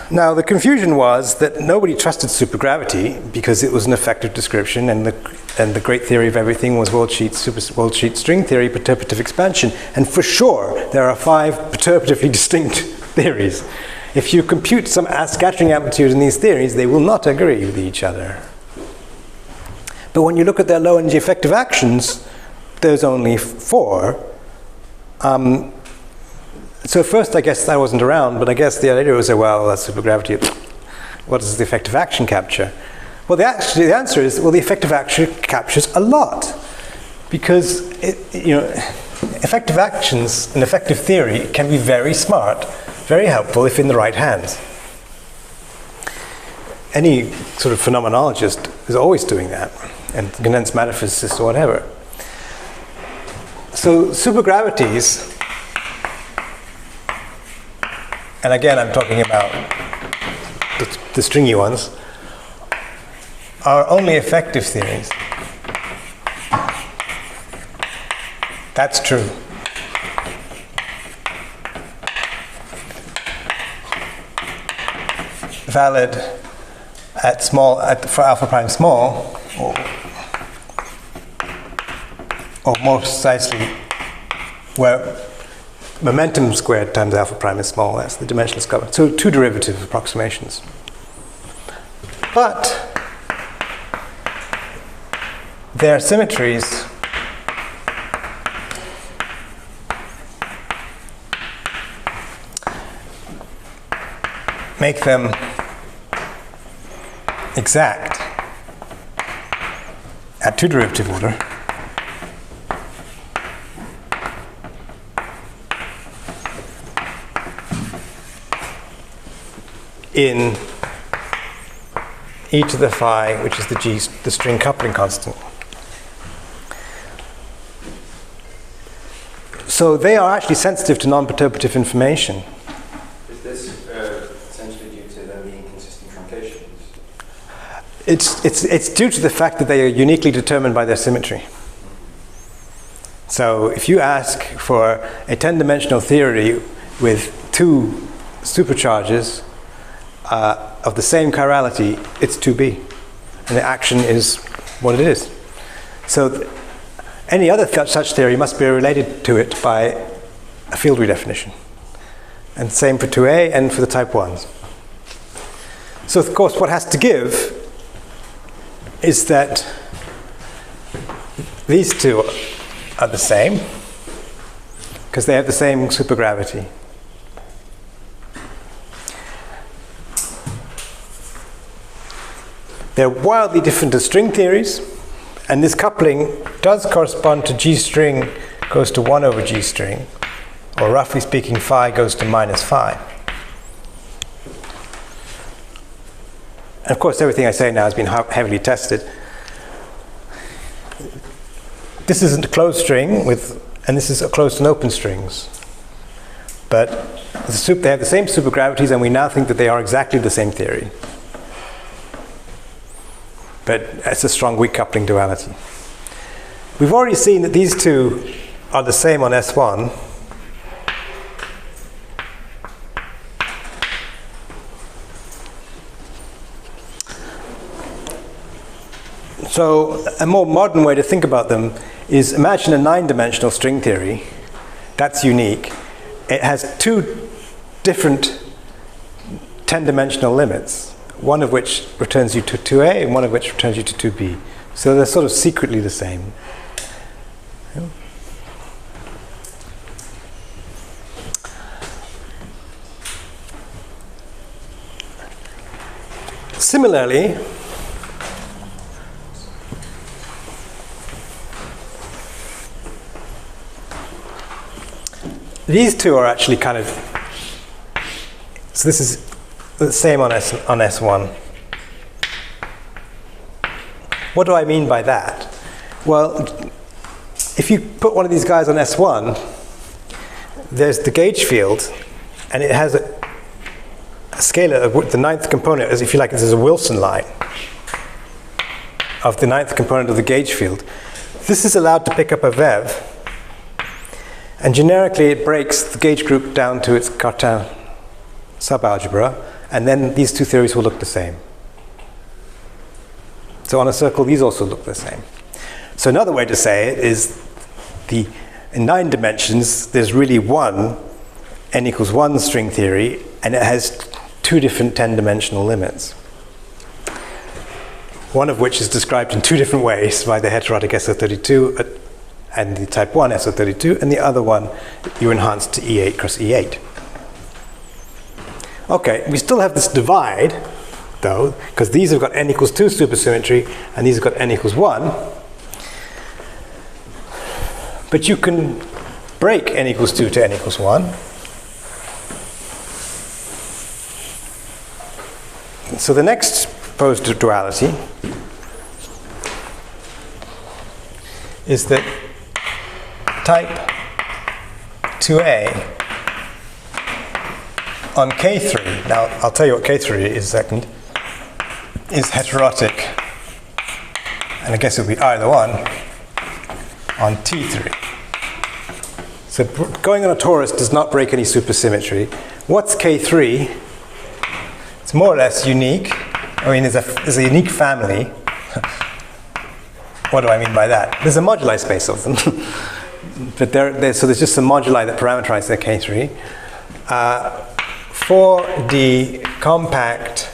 [SPEAKER 1] Now the confusion was that nobody trusted supergravity because it was an effective description, and the great theory of everything was worldsheet string theory, perturbative expansion. And for sure, there are 5 perturbatively distinct theories. If you compute some scattering amplitude in these theories, they will not agree with each other. But when you look at their low energy effective actions, there's only 4. So first, I guess I wasn't around, but I guess the idea was, well, that's supergravity. What is the effective action capture? Well, the answer is, well, the effective action captures a lot, because effective actions and effective theory can be very smart, very helpful if in the right hands. Any sort of phenomenologist is always doing that, and condensed matter physicist or whatever. So supergravities, and again I'm talking about the stringy ones, are only effective theories. That's true. Valid for alpha prime small, or more precisely, where momentum squared times alpha prime is small. That's the dimensionless cover. So 2 derivative approximations. But their symmetries make them exact at 2 derivative order. In e to the phi, which is the string coupling constant. So they are actually sensitive to non-perturbative information.
[SPEAKER 2] Is this essentially due to them being consistent truncations?
[SPEAKER 1] It's due to the fact that they are uniquely determined by their symmetry. So if you ask for a 10-dimensional theory with 2 supercharges of the same chirality, it's 2B, and the action is what it is. So any other such theory must be related to it by a field redefinition. And same for 2A and for the type 1s. So of course what has to give is that these two are the same because they have the same supergravity. They're wildly different to string theories, and this coupling does correspond to G string goes to 1 over G string, or roughly speaking phi goes to minus phi. And of course everything I say now has been heavily tested. This isn't a closed string and this is a closed and open strings. But they have the same supergravities, and we now think that they are exactly the same theory. But it's a strong weak coupling duality. We've already seen that these two are the same on S1. So a more modern way to think about them is imagine a 9-dimensional string theory. That's unique. It has two different 10-dimensional limits, one of which returns you to 2A and one of which returns you to 2B. So they're sort of secretly the same. Yeah. Similarly, these two are actually kind of, so this is the same on S1. What do I mean by that? Well, if you put one of these guys on S1, there's the gauge field, and it has a scalar, the 9th component, as if you like, this is a Wilson line of the 9th component of the gauge field. This is allowed to pick up a VEV, and generically it breaks the gauge group down to its Cartan subalgebra, and then these two theories will look the same. So on a circle, these also look the same. So another way to say it is in 9 dimensions, there's really one n equals 1 string theory, and it has two different 10-dimensional limits. One of which is described in two different ways by the heterotic SO32 and the type 1 SO32, and the other one you enhance to E8 cross E8. Okay, we still have this divide, though, because these have got n equals 2 supersymmetry, and these have got n equals 1. But you can break n equals 2 to n equals 1. So the next proposed duality is that type 2A on K3, now I'll tell you what K3 is in a second, is heterotic, and I guess it would be either one, on T3. So going on a torus does not break any supersymmetry. What's K3? It's more or less unique. I mean, there's a unique family. What do I mean by that? There's a moduli space of them. But so there's just some moduli that parameterize their K3. For the compact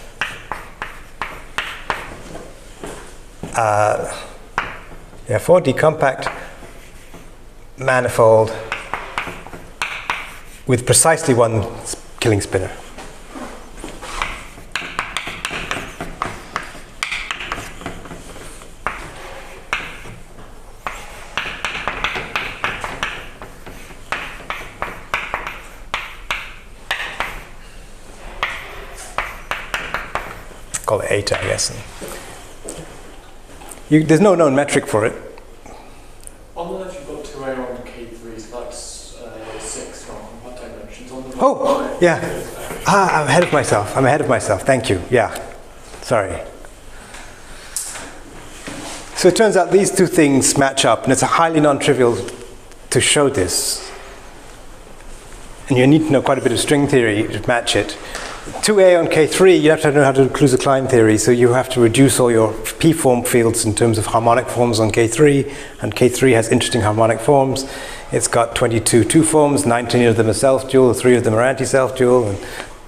[SPEAKER 1] for the compact manifold with precisely one killing spinor. Call it eta, I guess. There's no known metric for it.
[SPEAKER 4] On the left, you've got 2A on K3, so that's 6 from what dimensions? On the
[SPEAKER 1] Oh, yeah. I'm ahead of myself. Thank you. Yeah. Sorry. So it turns out these two things match up, and it's highly non-trivial to show this. And you need to know quite a bit of string theory to match it. 2A on K3, you have to know how to do Kluser-Klein theory, so you have to reduce all your p-form fields in terms of harmonic forms on K3, and K3 has interesting harmonic forms. It's got 22 two-forms, 19 of them are self-dual, 3 of them are anti-self-dual, and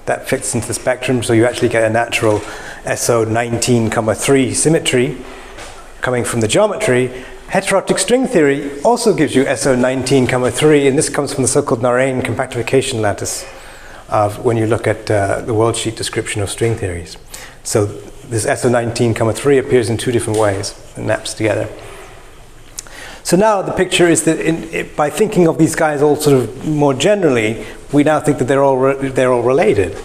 [SPEAKER 1] that fits into the spectrum, so you actually get a natural SO 19,3 symmetry coming from the geometry. Heterotic string theory also gives you SO 19,3, and this comes from the so-called Narayne compactification lattice of when you look at the worldsheet description of string theories. So this SO 19,3 appears in 2 different ways and maps together. So now the picture is that by thinking of these guys all sort of more generally, we now think that they're all related.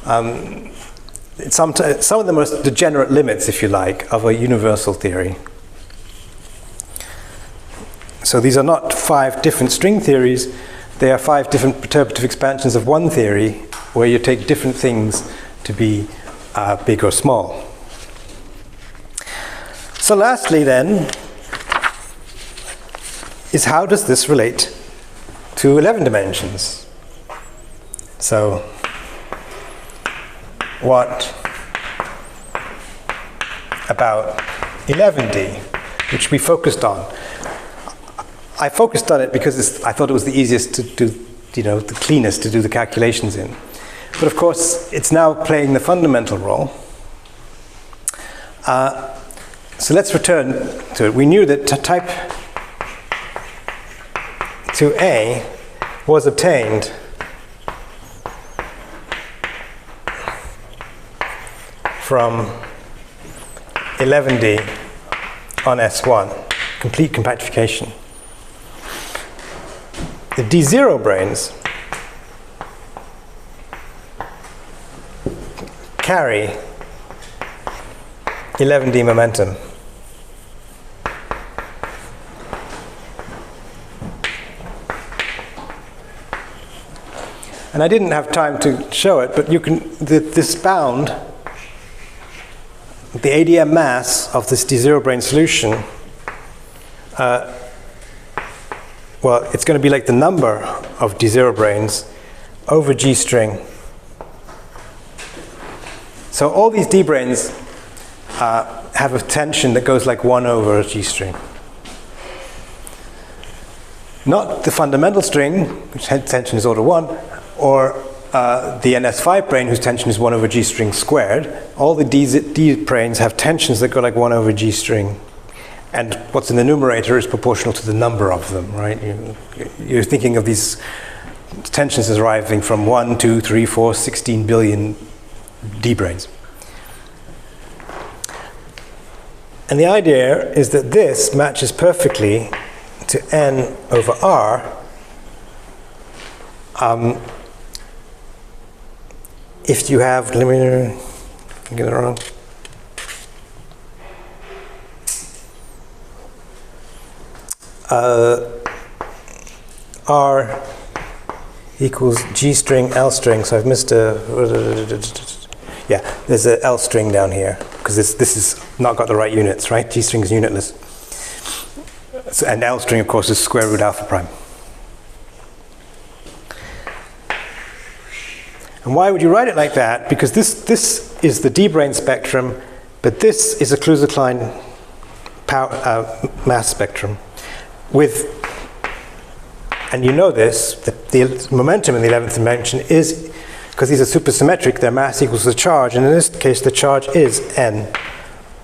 [SPEAKER 1] Some of them are degenerate limits, if you like, of a universal theory. So these are not 5 different string theories, they are 5 different perturbative expansions of one theory where you take different things to be big or small. So lastly then, is how does this relate to 11 dimensions? So what about 11D, which we focused on? I focused on it because I thought it was the easiest to do, the cleanest to do the calculations in. But of course, it's now playing the fundamental role. So let's return to it. We knew that type 2A was obtained from 11D on S1, complete compactification. The D0 branes carry 11D momentum. And I didn't have time to show it, but you can, this bound, the ADM mass of this D0 brane solution, well, it's going to be like the number of D0 branes over G string. So all these D branes have a tension that goes like 1 over G string. Not the fundamental string, which tension is order 1, or the NS5 brane, whose tension is 1 over G string squared. All the D branes have tensions that go like 1 over G string. And what's in the numerator is proportional to the number of them, right? You're thinking of these tensions as arriving from 1, 2, 3, 4, 16 billion D branes. And the idea is that this matches perfectly to N over R if you have, let me get it wrong. R equals G string, L string, so I've missed a, yeah, there's a L string down here, because this is not got the right units, right? G string is unitless. So, and L string, of course, is square root alpha prime. And why would you write it like that? Because this is the D brane spectrum, but this is a Kluser-Klein mass spectrum. With, and you know this, the momentum in the 11th dimension is, because these are supersymmetric, their mass equals the charge, and in this case the charge is n.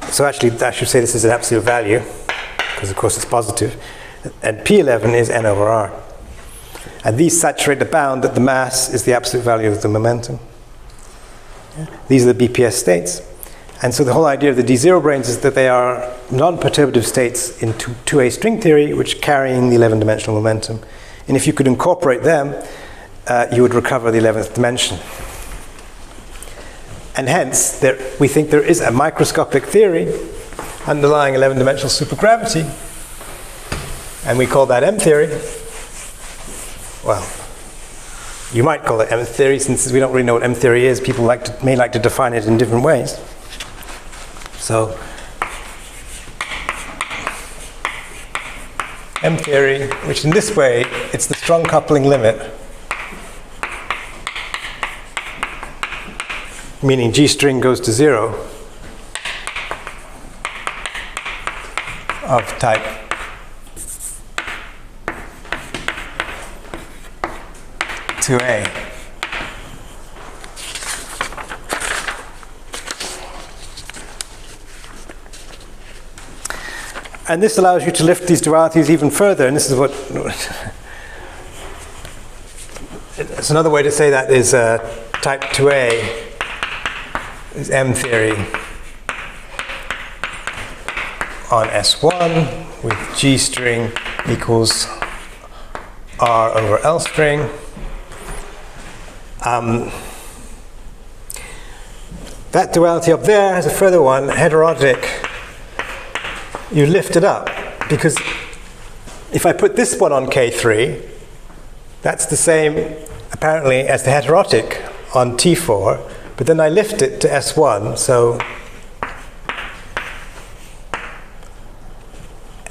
[SPEAKER 1] So actually I should say this is an absolute value, because of course it's positive, and P11 is n over r. And these saturate the bound that the mass is the absolute value of the momentum. Yeah. These are the BPS states. And so the whole idea of the D0 branes is that they are non-perturbative states in 2A string theory, which carrying the 11-dimensional momentum. And if you could incorporate them, you would recover the 11th dimension. And hence, we think there is a microscopic theory underlying 11-dimensional supergravity, and we call that M theory. Well, you might call it M theory, since we don't really know what M theory is. People may like to define it in different ways. So, M theory, which in this way, it's the strong coupling limit, meaning G string goes to 0 of type 2A. And this allows you to lift these dualities even further, and this is what... it's another way to say that is type 2A is M theory on S1 with G string equals R over L string. That duality up there has a further one, heterotic. You lift it up, because if I put this one on K3, that's the same, apparently, as the heterotic on T4, but then I lift it to S1, so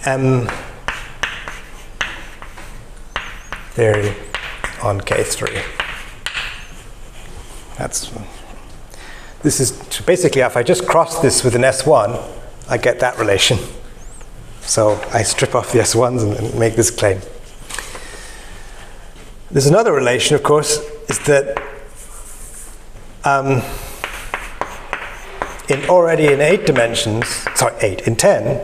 [SPEAKER 1] M theory on K3. This is basically, if I just cross this with an S1, I get that relation. So I strip off the S1s and make this claim. There's another relation, of course, is that in 8 dimensions, sorry, 8, in 10,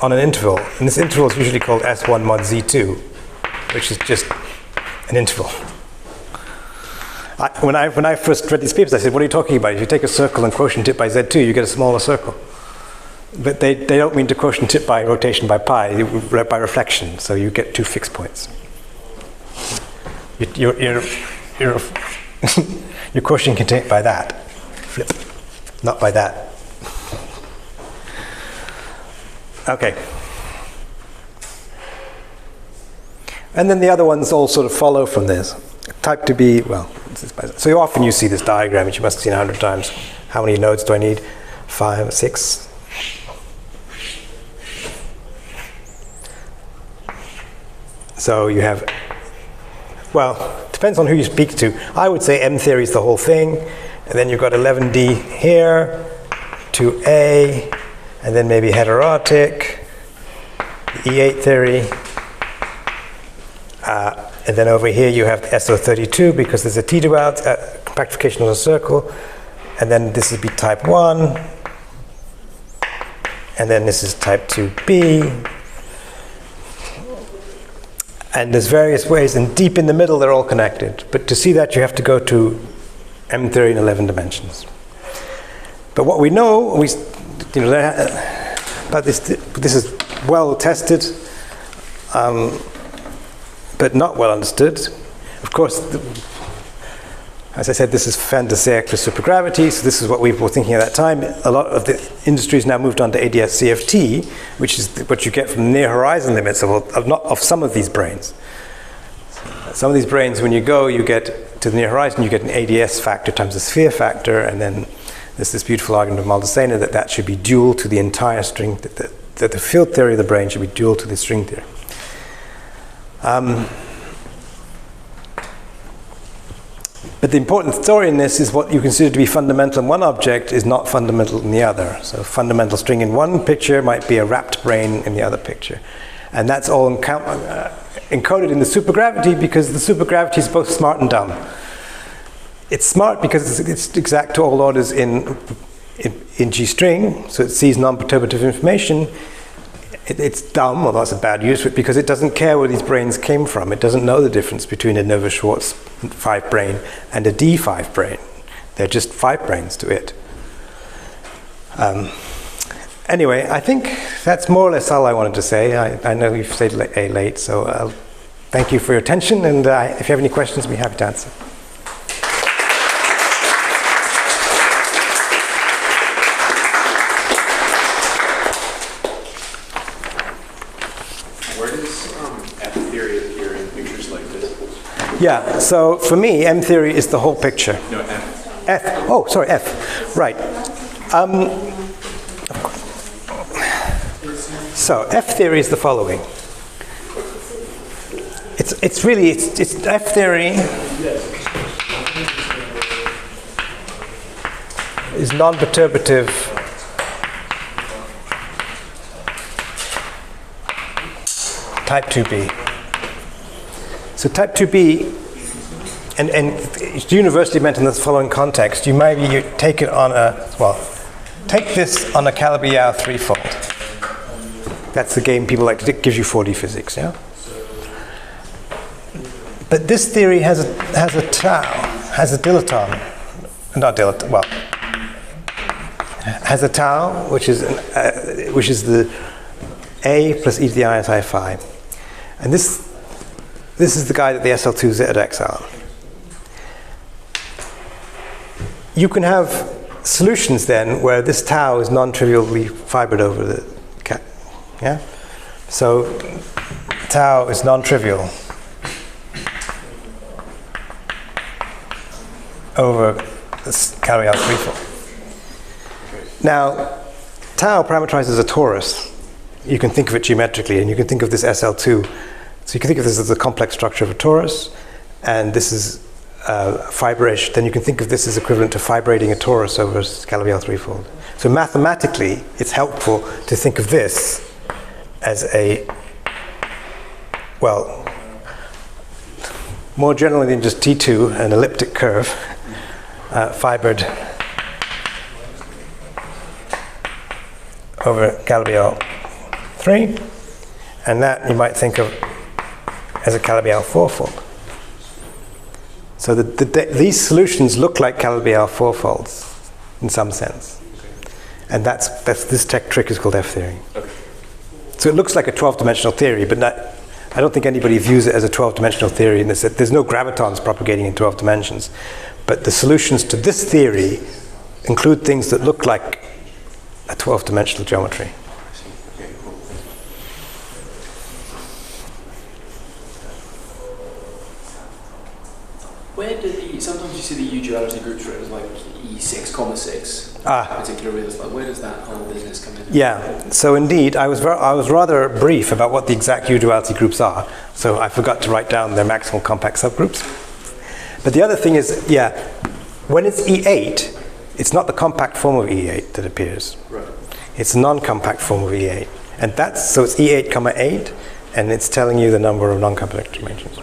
[SPEAKER 1] on an interval, and this interval is usually called S1 mod Z2, which is just an interval. When I first read these papers, I said, what are you talking about? If you take a circle and quotient it by Z2, you get a smaller circle. But they don't mean to quotient it by rotation by pi, by reflection, so you get 2 fixed points. You're quotient it by that. Flip. Not by that. Okay. And then the other ones all sort of follow from this. Type to be, well, so often you see this diagram, which you must have seen 100 times. How many nodes do I need? 5, 6. So you have, well, depends on who you speak to. I would say M theory is the whole thing, and then you've got 11D here, 2A, and then maybe heterotic, E8 theory. And then over here you have SO32 because there's a T-duality, compactification of a circle. And then this would be type 1. And then this is type 2B. And there's various ways, and deep in the middle they're all connected. But to see that you have to go to M theory in 11 dimensions. But what we know, but this is well tested. But not well understood. Of course, as I said, this is fin de siècle supergravity, so this is what we were thinking at that time. A lot of the industry has now moved on to ADS CFT, which is what you get from the near horizon limits of some of these branes. Some of these branes, when you go, you get to the near horizon, you get an ADS factor times the sphere factor, and then there's this beautiful argument of Maldacena that should be dual to the entire string, that the field theory of the brane should be dual to the string theory. But the important story in this is what you consider to be fundamental in one object is not fundamental in the other. So fundamental string in one picture might be a wrapped brane in the other picture. And that's all encoded in the supergravity because the supergravity is both smart and dumb. It's smart because it's exact to all orders in G string, so it sees non-perturbative information. It's dumb, although that's a bad use for it, because it doesn't care where these branes came from. It doesn't know the difference between a Nova-Schwarz 5 brane and a D5 brane. They're just 5 branes to it. Anyway, I think that's more or less all I wanted to say. I know you've stayed late, so I'll thank you for your attention, and if you have any questions, I'll be happy to answer. Yeah, so for me, M theory is the whole picture.
[SPEAKER 2] No, F.
[SPEAKER 1] F. Oh, sorry, F. Right. So F theory is the following. It's really F theory is non-perturbative type 2b. So type 2b, and it's universally meant in the following context. You take it on take this on a Calabi-Yau threefold. That's the game people like to do. It gives you 4D physics, yeah? But this theory has a tau, has a dilaton, not dilaton, well, has a tau, which is the a plus e to the ISI phi. And this is the guy that the SL2 ZX are. You can have solutions then where this tau is non-trivially fibered over the yeah? So tau is non-trivial over this Calabi-Yau threefold. Now, tau parameterizes a torus. You can think of it geometrically, and you can think of this SL2. So you can think of this as the complex structure of a torus, and this is fiberish. Then you can think of this as equivalent to fibrating a torus over a Calabi-Yau threefold. So mathematically, it's helpful to think of this as more generally than just T2, an elliptic curve, fibered over Calabi-Yau 3, and that you might think of as a Calabi-Yau fourfold. So these solutions look like Calabi-Yau fourfolds in some sense, and that's this trick is called F-theory. Okay. So it looks like a 12-dimensional theory, but I don't think anybody views it as a 12-dimensional theory in this. There's no gravitons propagating in 12 dimensions. But the solutions to this theory include things that look like a 12-dimensional geometry.
[SPEAKER 3] Where did sometimes you see the U-duality groups written as like E6,6, particularly, like where does that whole business come in?
[SPEAKER 1] Yeah, so indeed, I was rather brief about what the exact U-duality groups are, so I forgot to write down their maximal compact subgroups. But the other thing is, when it's E8, it's not the compact form of E8 that appears.
[SPEAKER 3] Right.
[SPEAKER 1] It's a non-compact form of E8. And so it's E8, 8, and it's telling you the number of non-compact dimensions.